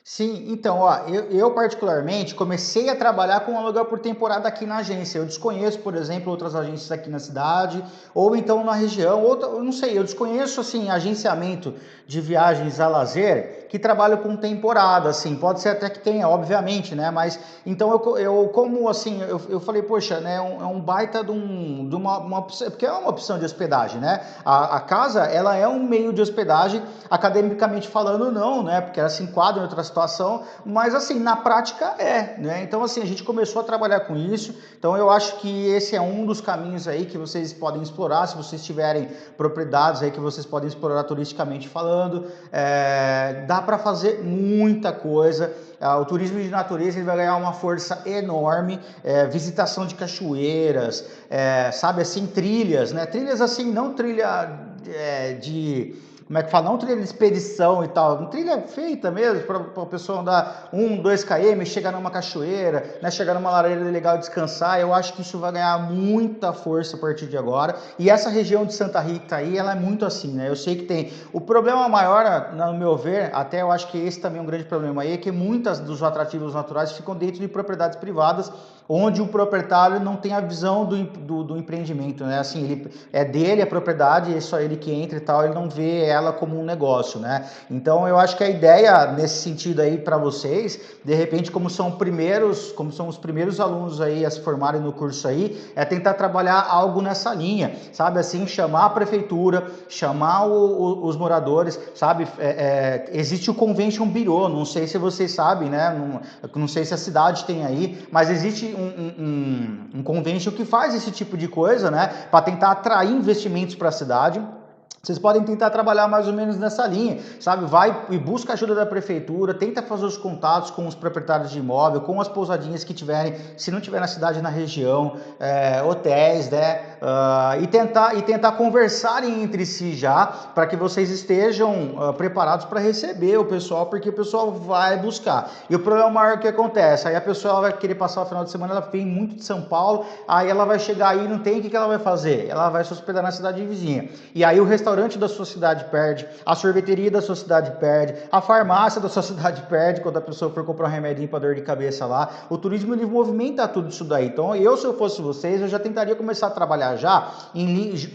Sim, então, ó, eu particularmente comecei a trabalhar com aluguel por temporada aqui na agência. Eu desconheço, por exemplo, outras agências aqui na cidade, ou então na região, ou eu não sei, eu desconheço, assim, agenciamento de viagens a lazer que trabalham com temporada, assim, pode ser até que tenha, obviamente, né, mas, então, eu como, assim, eu falei, poxa, né, é um baita de uma porque é uma opção de hospedagem, né, a casa, ela é um meio de hospedagem, academicamente falando, não, né, porque ela se enquadra em outra situação, mas assim, na prática né? Então assim, a gente começou a trabalhar com isso, então eu acho que esse é um dos caminhos aí que vocês podem explorar, se vocês tiverem propriedades aí que vocês podem explorar turisticamente falando, dá para fazer muita coisa. O turismo de natureza ele vai ganhar uma força enorme, visitação de cachoeiras, sabe assim, trilhas, né? Trilhas assim, não trilha de... Como é que fala? Não trilha de expedição e tal, uma trilha feita mesmo para a pessoa andar 1-2 km, chegar numa cachoeira, né? Chegar numa lareira legal, descansar. Eu acho que isso vai ganhar muita força a partir de agora. E essa região de Santa Rita aí, ela é muito assim, né? Eu sei que tem. O problema maior, no meu ver, até eu acho que esse também é um grande problema aí, é que muitas dos atrativos naturais ficam dentro de propriedades privadas, onde o proprietário não tem a visão do empreendimento, né? Assim, ele é dele a propriedade, é só ele que entra e tal, ele não vê ela como um negócio, né? Então eu acho que a ideia nesse sentido aí para vocês, de repente, como são os primeiros alunos aí a se formarem no curso aí, é tentar trabalhar algo nessa linha, sabe? Assim, chamar a prefeitura, chamar os moradores, sabe? Existe o Convention Bureau, não sei se vocês sabem, né? Não sei se a cidade tem aí, mas existe um convention que faz esse tipo de coisa, né? Para tentar atrair investimentos para a cidade. Vocês podem tentar trabalhar mais ou menos nessa linha, sabe? Vai e busca ajuda da prefeitura, tenta fazer os contatos com os proprietários de imóvel, com as pousadinhas que tiverem, se não tiver na cidade, na região, hotéis, né? E tentar conversarem entre si já, para que vocês estejam preparados para receber o pessoal, porque o pessoal vai buscar. E o problema maior que acontece, aí a pessoa vai querer passar o final de semana, ela vem muito de São Paulo, aí ela vai chegar aí, não tem, o que ela vai fazer? Ela vai se hospedar na cidade vizinha. E aí o restaurante da sua cidade perde, a sorveteria da sua cidade perde, a farmácia da sua cidade perde, quando a pessoa for comprar um remedinho para dor de cabeça lá. O turismo, ele movimenta tudo isso daí. Então, se eu fosse vocês, eu já tentaria começar a trabalhar já,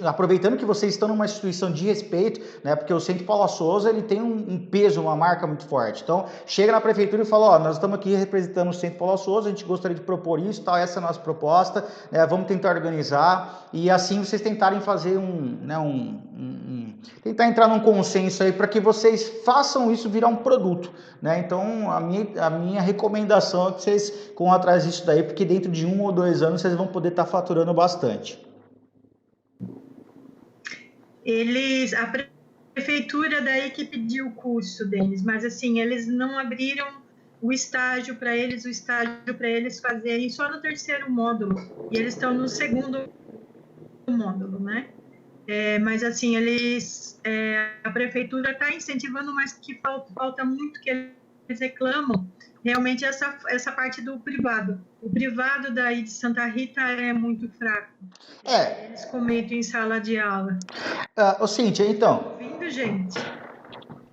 aproveitando que vocês estão numa instituição de respeito, né? Porque o Centro Paula Souza, ele tem um peso, uma marca muito forte. Então, chega na prefeitura e fala, nós estamos aqui representando o Centro Paula Souza, a gente gostaria de propor isso, tal, essa é a nossa proposta, né? Vamos tentar organizar, e assim vocês tentarem fazer tentar entrar num consenso aí para que vocês façam isso virar um produto, né? Então, a minha recomendação é que vocês corram atrás disso daí, porque dentro de 1 ou 2 anos vocês vão poder estar faturando bastante.
A prefeitura daí que pediu o curso deles, mas assim, eles não abriram o estágio para eles fazerem só no 3º módulo, e eles estão no 2º módulo, né? Mas assim, a prefeitura está incentivando, mas que falta muito, que eles reclamam, realmente essa parte do privado. O privado daí de Santa Rita é muito fraco. Eles comentam em sala de aula.
Cíntia, então...
Ouvindo, gente?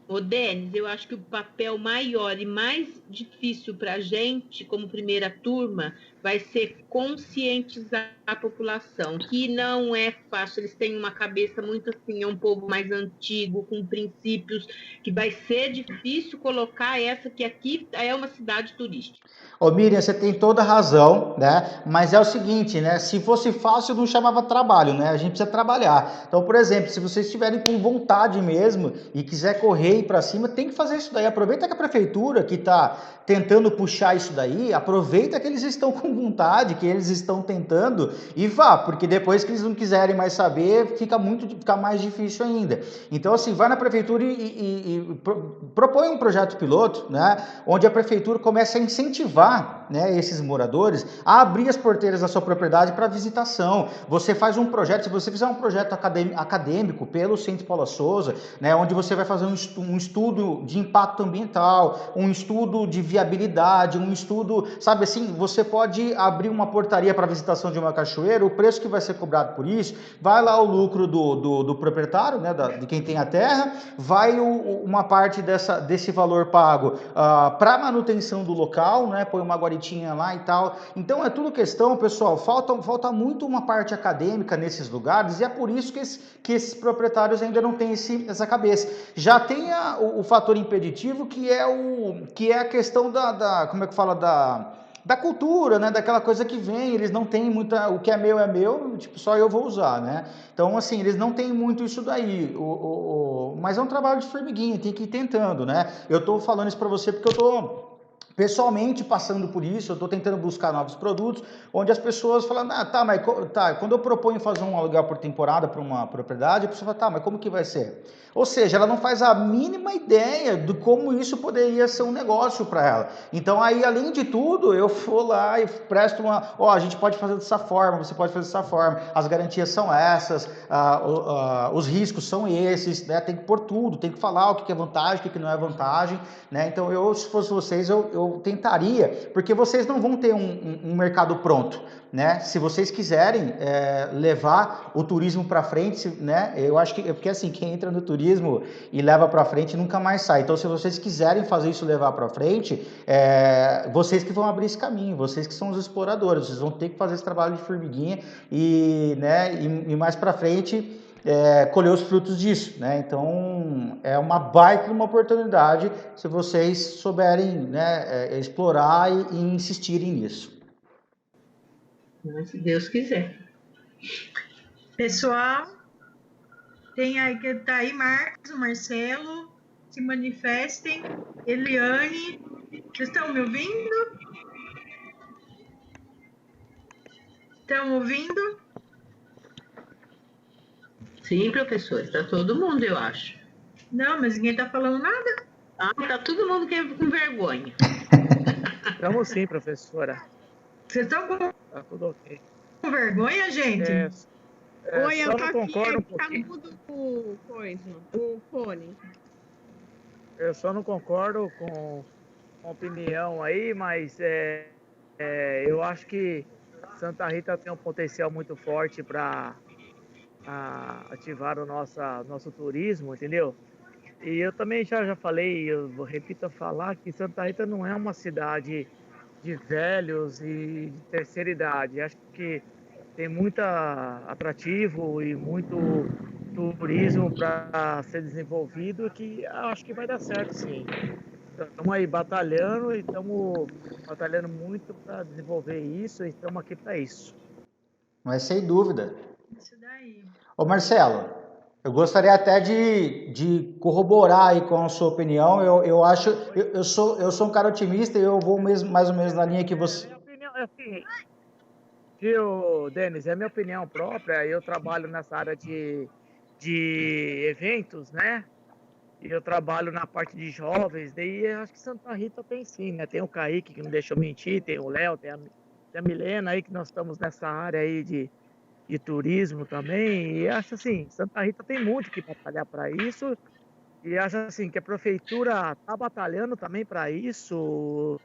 Ô, Denis, eu acho que o papel maior e mais difícil para a gente, como primeira turma, vai ser conscientizar a população, que não é fácil. Eles têm uma cabeça muito assim, é um povo mais antigo, com princípios, que vai ser difícil colocar essa, que aqui é uma cidade turística.
Ô Miriam, você tem toda a razão, né? Mas é o seguinte, né? Se fosse fácil, não chamava trabalho, né? A gente precisa trabalhar. Então, por exemplo, se vocês estiverem com vontade mesmo e quiser correr e ir para cima, tem que fazer isso daí. Aproveita que a prefeitura que está tentando puxar isso daí, aproveita que eles estão com vontade, que eles estão tentando e vá, porque depois que eles não quiserem mais saber, fica mais difícil ainda. Então, assim, vai na prefeitura e propõe um projeto piloto, né? Onde a prefeitura começa a incentivar, né, esses moradores a abrir as porteiras da sua propriedade para visitação. Você faz um projeto, se você fizer um projeto acadêmico pelo Centro Paula Souza, né, onde você vai fazer um estudo de impacto ambiental, um estudo de viabilidade, um estudo, sabe assim, você pode abrir uma portaria para visitação de uma cachoeira, o preço que vai ser cobrado por isso, vai lá o lucro do proprietário, né, de quem tem a terra, vai uma parte desse valor pago para manutenção do local, né, põe uma guaritinha lá e tal. Então é tudo questão, pessoal, falta muito uma parte acadêmica nesses lugares, e é por isso que esses proprietários ainda não têm essa cabeça. Já tem o fator impeditivo, que é a questão como é que fala, da cultura, né, daquela coisa que vem, eles não têm muita, o que é meu, tipo, só eu vou usar, né? Então, assim, eles não têm muito isso daí, mas é um trabalho de formiguinha, tem que ir tentando, né? Eu tô falando isso para você porque eu tô pessoalmente passando por isso, eu estou tentando buscar novos produtos, onde as pessoas falam, mas quando eu proponho fazer um aluguel por temporada para uma propriedade, a pessoa fala, mas como que vai ser? Ou seja, ela não faz a mínima ideia de como isso poderia ser um negócio para ela. Então, aí, além de tudo, eu vou lá e presto a gente pode fazer dessa forma, você pode fazer dessa forma, as garantias são essas, os riscos são esses, né? Tem que pôr tudo, tem que falar o que é vantagem, o que não é vantagem, né? Então, se fosse vocês, eu tentaria, porque vocês não vão ter um mercado pronto, né? Se vocês quiserem levar o turismo para frente, né? Eu acho que, porque assim, quem entra no turismo e leva para frente nunca mais sai. Então, se vocês quiserem fazer isso levar para frente, vocês que vão abrir esse caminho, vocês que são os exploradores, vocês vão ter que fazer esse trabalho de formiguinha e mais para frente colher os frutos disso, né? Então é uma baita uma oportunidade se vocês souberem, né, explorar e insistirem nisso.
Se Deus quiser.
Pessoal, tá aí Marcos, Marcelo, se manifestem, Eliane, vocês estão me ouvindo? Estão ouvindo?
Sim, professor, está todo mundo, eu acho.
Não, mas ninguém está falando nada.
Tá todo mundo com vergonha.
Estamos sim, professora.
Vocês estão
Tá tudo ok.
com vergonha, gente?
Oi,
só
eu tô
não
aqui,
concordo um
tá
pouquinho.
mudo o fone.
Eu só não concordo com a opinião aí, mas eu acho que Santa Rita tem um potencial muito forte para ativar o nosso turismo, entendeu? E eu também já falei, eu vou repito a falar que Santa Rita não é uma cidade de velhos e de terceira idade. Acho que tem muito atrativo e muito turismo para ser desenvolvido que acho que vai dar certo, sim. Estamos aí batalhando e estamos batalhando muito para desenvolver isso e estamos aqui para isso.
Mas sem dúvida.
Isso daí.
Ô Marcelo, eu gostaria até de corroborar aí com a sua opinião. Eu acho, eu sou um cara otimista e eu vou mesmo, mais ou menos na linha que você.
Minha opinião é assim, viu, Denis, é minha opinião própria. Eu trabalho nessa área de eventos, né? E eu trabalho na parte de jovens, daí eu acho que Santa Rita tem sim, né? Tem o Kaique, que não deixou mentir, tem o Léo, tem a Milena aí, que nós estamos nessa área aí de turismo também. E acho assim, Santa Rita tem muito que batalhar para isso. E acho assim, que a prefeitura está batalhando também para isso.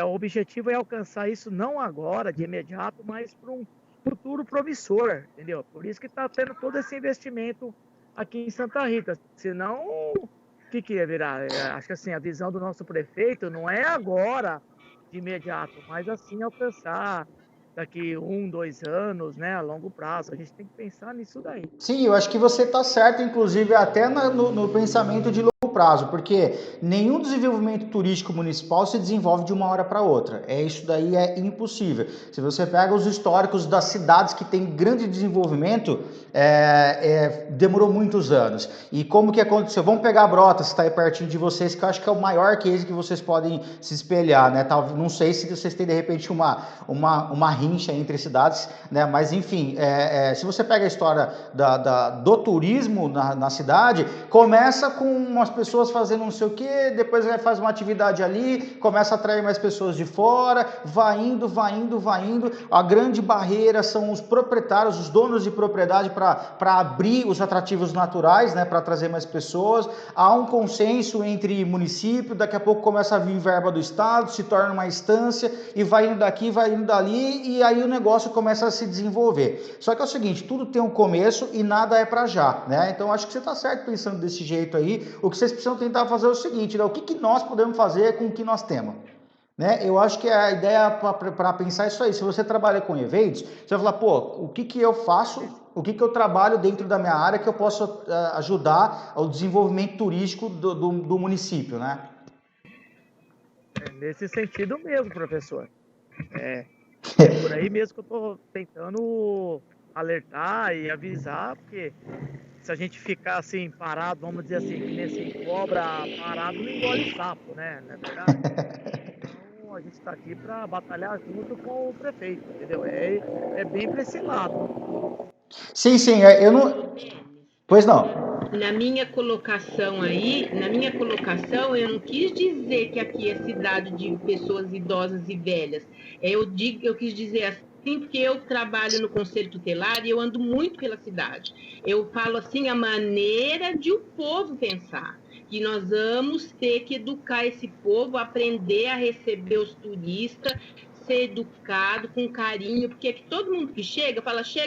O objetivo é alcançar isso não agora, de imediato, mas para um futuro promissor, entendeu? Por isso que está tendo todo esse investimento aqui em Santa Rita. Senão, o que ia virar? Acho que assim, a visão do nosso prefeito não é agora, de imediato, mas assim alcançar daqui 1, 2 anos, né, a longo prazo. A gente tem que pensar nisso daí.
Sim, eu acho que você está certo, inclusive até no pensamento de longo prazo, porque nenhum desenvolvimento turístico municipal se desenvolve de uma hora para outra. Isso daí é impossível. Se você pega os históricos das cidades que têm grande desenvolvimento, demorou muitos anos. E como que aconteceu? Vamos pegar Brotas, que está aí pertinho de vocês, que eu acho que é o maior case que vocês podem se espelhar, né? Não sei se vocês têm de repente uma rincha entre cidades, né? Mas enfim, se você pega a história do turismo na cidade, começa com umas pessoas fazendo não sei o que, depois faz uma atividade ali, começa a atrair mais pessoas de fora, vai indo. A grande barreira são os proprietários, os donos de propriedade para abrir os atrativos naturais, né, para trazer mais pessoas. Há um consenso entre município, daqui a pouco começa a vir verba do estado, se torna uma instância e vai indo daqui, vai indo dali, e aí o negócio começa a se desenvolver. Só que é o seguinte, tudo tem um começo e nada é para já, né? Então acho que você está certo pensando desse jeito aí. O que vocês precisam tentar fazer é o seguinte, né? O que nós podemos fazer com o que nós temos? Né? Eu acho que a ideia para pensar é isso aí. Se você trabalha com eventos, você vai falar, pô, o que eu faço, o que eu trabalho dentro da minha área que eu posso ajudar ao desenvolvimento turístico do município, né?
Nesse sentido mesmo, professor. Por aí mesmo que eu estou tentando alertar e avisar, porque se a gente ficar assim parado, vamos dizer assim, que nesse cobra parado não engole sapo, né? Não é verdade? Então a gente está aqui para batalhar junto com o prefeito, entendeu? É bem para esse lado.
Sim, eu não... Pois não.
Na minha colocação, eu não quis dizer que aqui é cidade de pessoas idosas e velhas. Eu quis dizer assim, porque eu trabalho no Conselho Tutelar e eu ando muito pela cidade. Eu falo assim, a maneira de o povo pensar. E nós vamos ter que educar esse povo, aprender a receber os turistas, ser educado, com carinho, porque aqui todo mundo que chega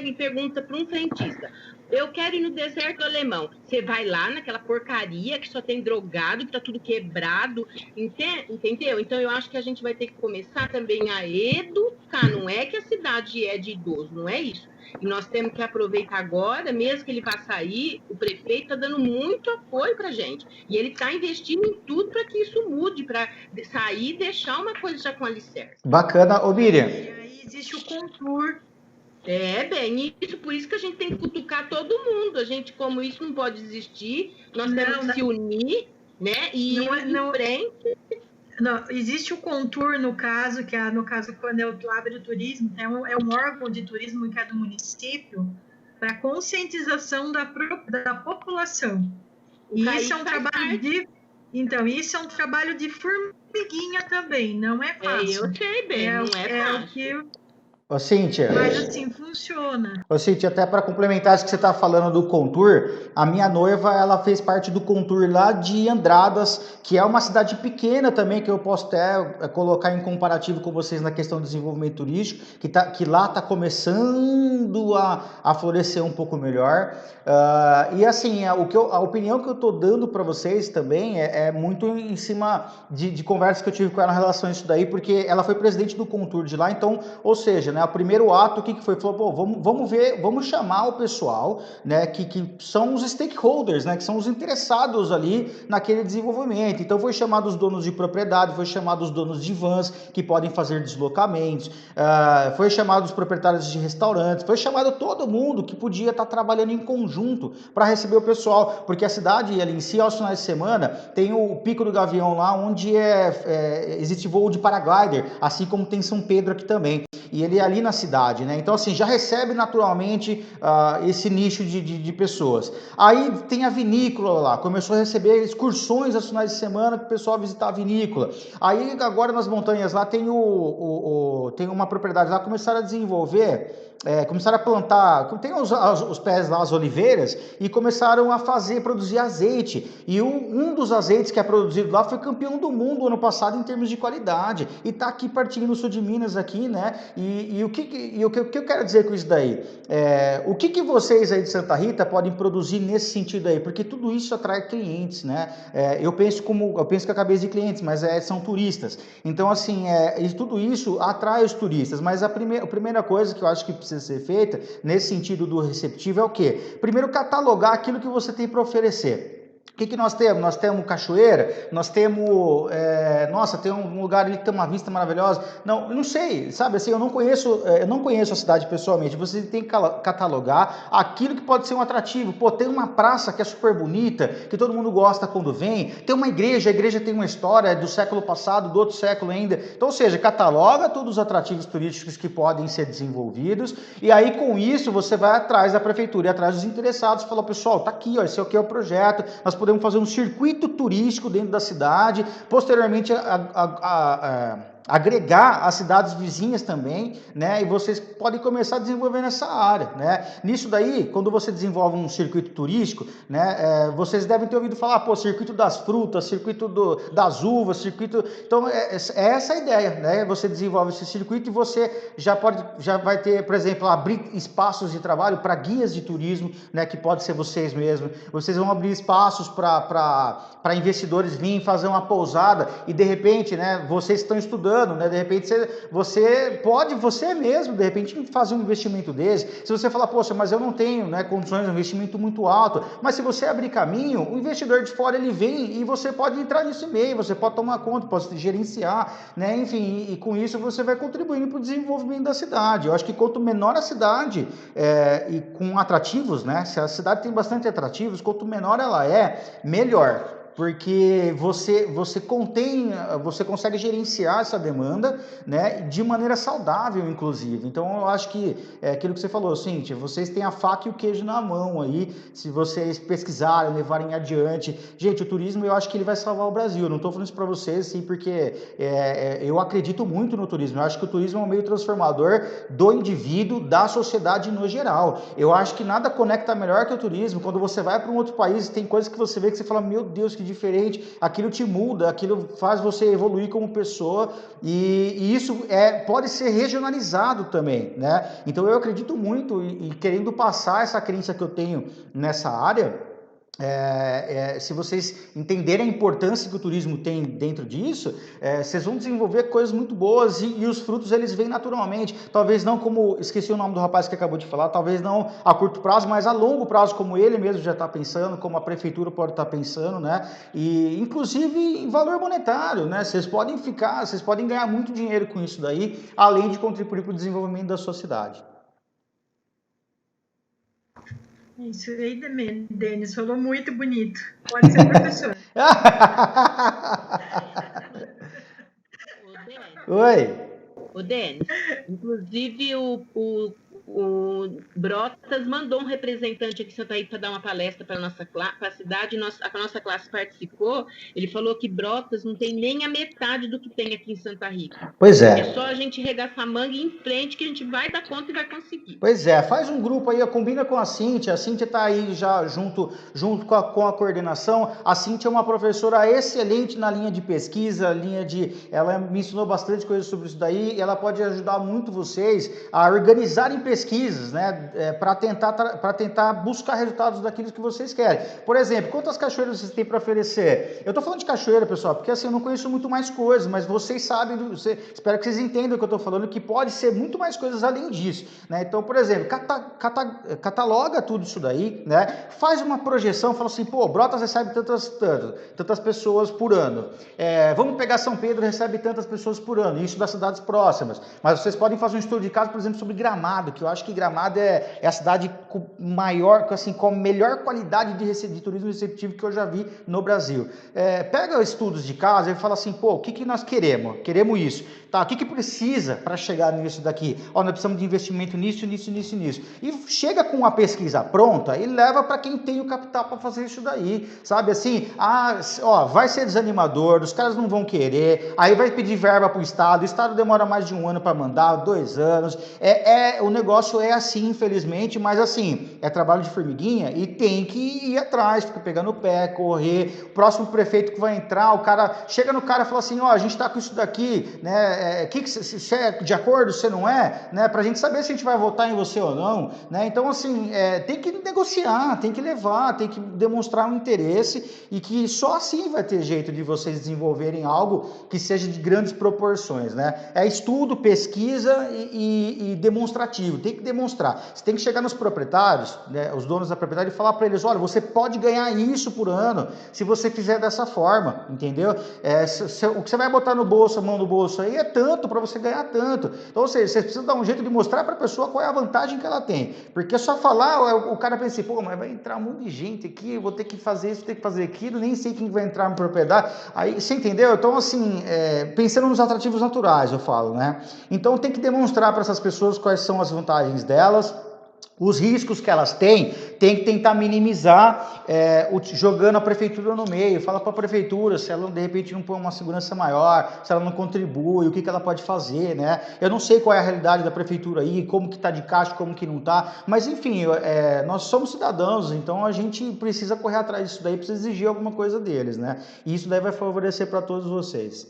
e pergunta para um frentista: eu quero ir no deserto alemão. Você vai lá naquela porcaria que só tem drogado, que tá tudo quebrado, entendeu? Então eu acho que a gente vai ter que começar também a educar. Não é que a cidade é de idoso, não é isso. E nós temos que aproveitar agora, mesmo que ele vá sair, o prefeito está dando muito apoio para a gente. E ele está investindo em tudo para que isso mude, para sair e deixar uma coisa já com alicerce.
Bacana. Ô, Miriam.
E aí existe o Contour.
Bem, isso, por isso que a gente tem que cutucar todo mundo. A gente, como isso não pode existir, nós temos que se unir, né? E ir em frente.
Não, existe o Contour, no caso, que no caso, quando eu abro o turismo, é um órgão de turismo que é do município para conscientização da população. E isso é um trabalho isso é um trabalho de formiguinha também, não é fácil.
Eu sei bem, não é fácil.
Ô, Cíntia.
Mas assim, funciona.
Ô, Cíntia, até para complementar isso que você está falando do Contour, a minha noiva, ela fez parte do Contour lá de Andradas, que é uma cidade pequena também, que eu posso até colocar em comparativo com vocês na questão do desenvolvimento turístico, que lá está começando a florescer um pouco melhor. E assim, a opinião que eu estou dando para vocês também é muito em cima de conversas que eu tive com ela em relação a isso daí, porque ela foi presidente do Contour de lá, então, ou seja, né, o primeiro ato, o que foi? Falou, pô, vamos ver, vamos chamar o pessoal, né, que são os stakeholders, né, que são os interessados ali naquele desenvolvimento. Então foi chamado os donos de propriedade, foi chamado os donos de vans que podem fazer deslocamentos, foi chamado os proprietários de restaurantes, foi chamado todo mundo que podia estar trabalhando em conjunto para receber o pessoal, porque a cidade ali em si, aos finais de semana, tem o Pico do Gavião lá, onde existe voo de paraglider, assim como tem São Pedro aqui também. E ele é ali na cidade, né? Então, assim, já recebe naturalmente esse nicho de pessoas. Aí tem a vinícola lá, começou a receber excursões aos finais de semana para o pessoal visitar a vinícola. Aí, agora nas montanhas lá, tem uma propriedade lá, começaram a desenvolver, começaram a plantar, tem os pés lá, as oliveiras, e começaram a produzir azeite. E um dos azeites que é produzido lá foi campeão do mundo ano passado em termos de qualidade. E tá aqui pertinho no sul de Minas, aqui, né? E o que eu quero dizer com isso daí? O que vocês aí de Santa Rita podem produzir nesse sentido aí? Porque tudo isso atrai clientes, né? Eu penso com a cabeça de clientes, mas são turistas. Então, assim, tudo isso atrai os turistas. Mas a primeira coisa que eu acho que precisa ser feita, nesse sentido do receptivo, é o quê? Primeiro, catalogar aquilo que você tem para oferecer. O que nós temos? Nós temos cachoeira, nós temos, tem um lugar ali que tem uma vista maravilhosa. Não, eu não sei, sabe assim, eu não conheço a cidade pessoalmente. Você tem que catalogar aquilo que pode ser um atrativo. Pô, tem uma praça que é super bonita, que todo mundo gosta quando vem. Tem uma igreja, a igreja tem uma história do século passado, do outro século ainda. Então, ou seja, cataloga todos os atrativos turísticos que podem ser desenvolvidos, e aí com isso você vai atrás da prefeitura e atrás dos interessados e fala, pessoal, tá aqui, ó, esse aqui é o projeto, nós podemos fazer um circuito turístico dentro da cidade, posteriormente agregar as cidades vizinhas também, né? E vocês podem começar a desenvolver nessa área, né? Nisso daí, quando você desenvolve um circuito turístico, né? Vocês devem ter ouvido falar, pô, circuito das frutas, circuito das uvas, circuito... Então, é essa a ideia, né? Você desenvolve esse circuito e você já vai ter, por exemplo, abrir espaços de trabalho para guias de turismo, né? Que pode ser vocês mesmos. Vocês vão abrir espaços para investidores virem fazer uma pousada e, de repente, né? Vocês estão estudando, né? De repente você mesmo, de repente, fazer um investimento desse. Se você falar, poxa, mas eu não tenho, né, condições de um investimento muito alto, mas se você abrir caminho, o investidor de fora ele vem e você pode entrar nesse meio, você pode tomar conta, pode gerenciar, né? Enfim, e com isso você vai contribuindo para o desenvolvimento da cidade. Eu acho que quanto menor a cidade e com atrativos, né? Se a cidade tem bastante atrativos, quanto menor ela é, melhor. Porque você consegue gerenciar essa demanda, né, de maneira saudável, inclusive. Então, eu acho que é aquilo que você falou, Cíntia, vocês têm a faca e o queijo na mão aí, se vocês pesquisarem, levarem adiante. Gente, o turismo, eu acho que ele vai salvar o Brasil. Eu não estou falando isso para vocês, assim, porque eu acredito muito no turismo. Eu acho que o turismo é um meio transformador do indivíduo, da sociedade no geral. Eu acho que nada conecta melhor que o turismo. Quando você vai para um outro país, tem coisas que você vê que você fala, meu Deus, que diferente, aquilo te muda, aquilo faz você evoluir como pessoa e isso pode ser regionalizado também, né? Então eu acredito muito e querendo passar essa crença que eu tenho nessa área. Se vocês entenderem a importância que o turismo tem dentro disso, vocês vão desenvolver coisas muito boas e os frutos eles vêm naturalmente, talvez não como, esqueci o nome do rapaz que acabou de falar, talvez não a curto prazo, mas a longo prazo, como ele mesmo já está pensando, como a prefeitura pode estar pensando, né? E inclusive em valor monetário, né? Vocês podem ganhar muito dinheiro com isso daí, além de contribuir para o desenvolvimento da sua cidade.
Isso aí, Denis, falou muito bonito. Pode ser professor.
Oi.
Denis, inclusive o o Brotas mandou um representante aqui em Santa Rita para dar uma palestra para a cidade, a nossa classe participou. Ele falou que Brotas não tem nem a metade do que tem aqui em Santa Rita.
Pois é.
É só a gente regaçar a manga e ir em frente que a gente vai dar conta e vai conseguir.
Pois é, faz um grupo aí, combina com a Cíntia está aí já junto com a coordenação. A Cíntia é uma professora excelente na linha de pesquisa, ela me ensinou bastante coisas sobre isso daí, e ela pode ajudar muito vocês a organizarem pesquisas, né, para tentar buscar resultados daquilo que vocês querem. Por exemplo, quantas cachoeiras vocês têm para oferecer? Eu estou falando de cachoeira, pessoal, porque assim, eu não conheço muito mais coisas, mas vocês sabem, espero que vocês entendam o que eu estou falando, que pode ser muito mais coisas além disso, né? Então, por exemplo, cataloga tudo isso daí, né? Faz uma projeção, fala assim, pô, Brotas recebe tantas pessoas por ano. Vamos pegar São Pedro, recebe tantas pessoas por ano, isso das cidades próximas. Mas vocês podem fazer um estudo de caso, por exemplo, sobre Gramado, que eu acho que Gramado é a cidade com a melhor qualidade de turismo receptivo que eu já vi no Brasil. Pega estudos de caso e fala assim, pô, o que nós queremos? Queremos isso. Tá, o que precisa para chegar nisso daqui? Nós precisamos de investimento nisso. E chega com uma pesquisa pronta e leva para quem tem o capital para fazer isso daí, sabe? Assim, vai ser desanimador, os caras não vão querer, aí vai pedir verba para o Estado demora mais de 1 ano para mandar, 2 anos, o negócio é assim, infelizmente, mas assim, é trabalho de formiguinha e tem que ir atrás, fica pegando o pé, correr, o próximo prefeito que vai entrar, o cara, chega no cara e fala assim, a gente está com isso daqui, né, se é de acordo, se não é, né, pra gente saber se a gente vai votar em você ou não, né, então assim, tem que negociar, tem que levar, tem que demonstrar um interesse e que só assim vai ter jeito de vocês desenvolverem algo que seja de grandes proporções, né, estudo, pesquisa e demonstrativo, tem que demonstrar, você tem que chegar nos proprietários, né, os donos da propriedade e falar para eles, olha, você pode ganhar isso por ano, se você fizer dessa forma, entendeu? O que você vai botar no bolso, a mão no bolso aí é tanto para você ganhar tanto. Então, ou seja, você precisa dar um jeito de mostrar para a pessoa qual é a vantagem que ela tem. Porque só falar, o cara pensa assim, pô, mas vai entrar um monte de gente aqui, eu vou ter que fazer isso, vou ter que fazer aquilo, nem sei quem vai entrar na propriedade. Aí, você entendeu? Então, assim, pensando nos atrativos naturais, eu falo, né? Então, tem que demonstrar para essas pessoas quais são as vantagens delas, os riscos que elas têm, tem que tentar minimizar, jogando a prefeitura no meio. Fala para a prefeitura se ela de repente não põe uma segurança maior, se ela não contribui, o que ela pode fazer, né? Eu não sei qual é a realidade da prefeitura aí, como que está de caixa, como que não está, mas enfim, nós somos cidadãos, então a gente precisa correr atrás disso daí, precisa exigir alguma coisa deles, né? E isso daí vai favorecer para todos vocês.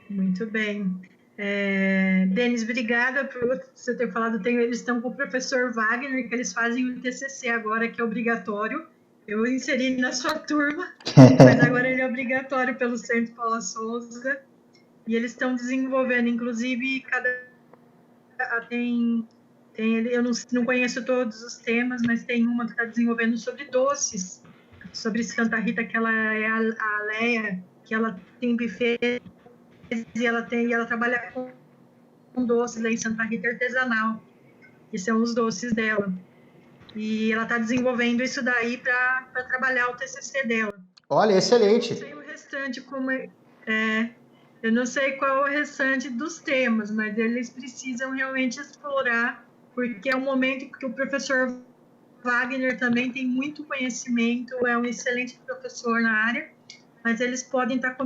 Muito bem. Denis, obrigada por você ter falado. Eles estão com o professor Wagner, que eles fazem o TCC agora, que é obrigatório. Eu inseri na sua turma, mas agora ele é obrigatório pelo Centro Paula Souza. E eles estão desenvolvendo, inclusive, eu não conheço todos os temas, mas tem uma que está desenvolvendo sobre doces, sobre Santa Rita, que ela é a Leia, que ela tem buffet, e ela trabalha com doces lá em Santa Rita artesanal, que são os doces dela. E ela está desenvolvendo isso daí para trabalhar o TCC dela.
Olha, excelente.
Eu não sei o restante, eu não sei qual é o restante dos temas, mas eles precisam realmente explorar, porque é um momento que o professor Wagner também tem muito conhecimento, é um excelente professor na área, mas eles podem estar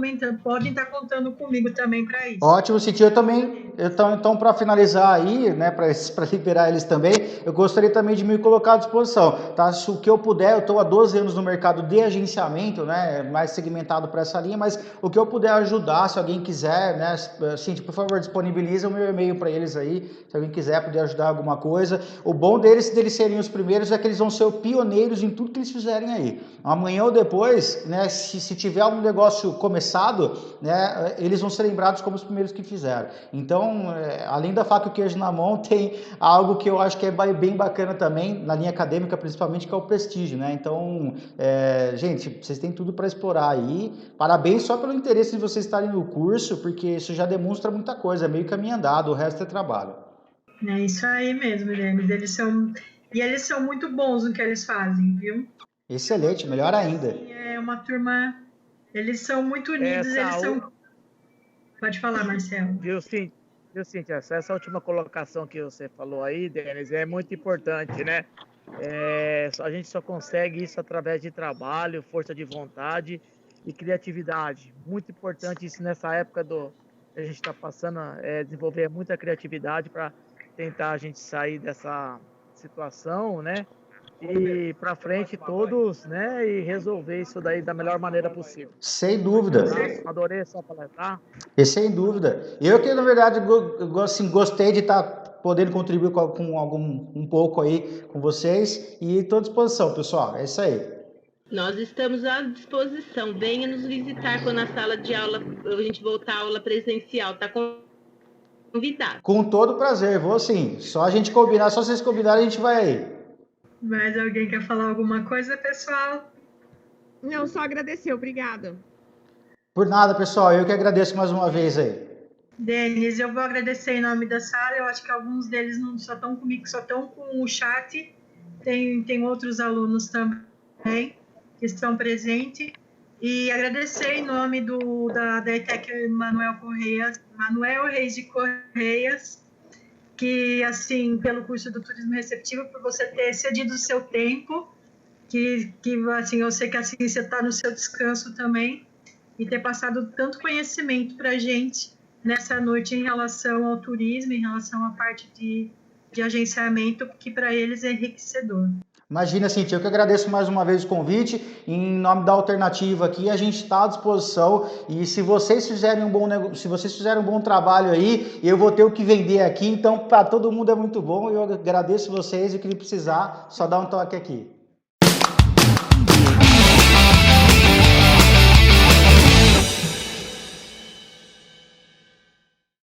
contando comigo também para isso.
Ótimo, Cintia. Eu também, então para finalizar aí, né, para liberar eles também, eu gostaria também de me colocar à disposição, tá? Se o que eu puder, eu estou há 12 anos no mercado de agenciamento, né, mais segmentado para essa linha, mas o que eu puder ajudar, se alguém quiser, né, Cintia, por favor, disponibiliza o meu e-mail para eles aí, se alguém quiser poder ajudar alguma coisa. O bom deles serem os primeiros é que eles vão ser pioneiros em tudo que eles fizerem aí. Amanhã ou depois, né, se tiver algum negócio começado, né, eles vão ser lembrados como os primeiros que fizeram. Então, além da faca e o queijo na mão, tem algo que eu acho que é bem bacana também, na linha acadêmica principalmente, que é o prestígio, né? Então, gente, vocês têm tudo para explorar aí. Parabéns só pelo interesse de vocês estarem no curso, porque isso já demonstra muita coisa, é meio caminho andado, o resto é trabalho.
É isso aí mesmo, Denis. Eles são muito bons no que eles fazem, viu?
Excelente, melhor ainda.
É uma turma... Eles são muito unidos, Pode falar, Marcelo.
Viu, sim? Viu, Cíntia, essa última colocação que você falou aí, Denis, é muito importante, né? A gente só consegue isso através de trabalho, força de vontade e criatividade. Muito importante isso nessa época que a gente está passando, desenvolver muita criatividade para tentar a gente sair dessa situação, né? E para frente todos, né? E resolver isso daí da melhor maneira possível.
Sem dúvida.
Adorei essa palestra.
E sem dúvida. Eu que, na verdade, assim, gostei de estar podendo contribuir com um pouco aí com vocês e estou à disposição, pessoal. É isso aí.
Nós estamos à disposição. Venha nos visitar quando a sala de aula, a gente voltar à aula presencial. Está convidado.
Com todo prazer, vou sim. Só a gente combinar, só vocês combinarem, a gente vai aí.
Mais alguém quer falar alguma coisa, pessoal?
Não, só agradecer, obrigada.
Por nada, pessoal, eu que agradeço mais uma vez aí.
Denis, eu vou agradecer em nome da sala, eu acho que alguns deles não só estão comigo, só estão com o chat, tem outros alunos também que estão presentes, e agradecer em nome da ETEC Manuel Reis de Correias, que, assim, pelo curso do Turismo Receptivo, por você ter cedido o seu tempo, que assim, eu sei que assim você está no seu descanso também, e ter passado tanto conhecimento para a gente nessa noite em relação ao turismo, em relação à parte de agenciamento, que para eles é enriquecedor.
Imagina, Cintia, eu que agradeço mais uma vez o convite. Em nome da Alternativa aqui, a gente está à disposição. E se vocês fizerem um bom trabalho aí, eu vou ter o que vender aqui. Então, para todo mundo é muito bom. Eu agradeço vocês e o que precisar, só dá um toque aqui.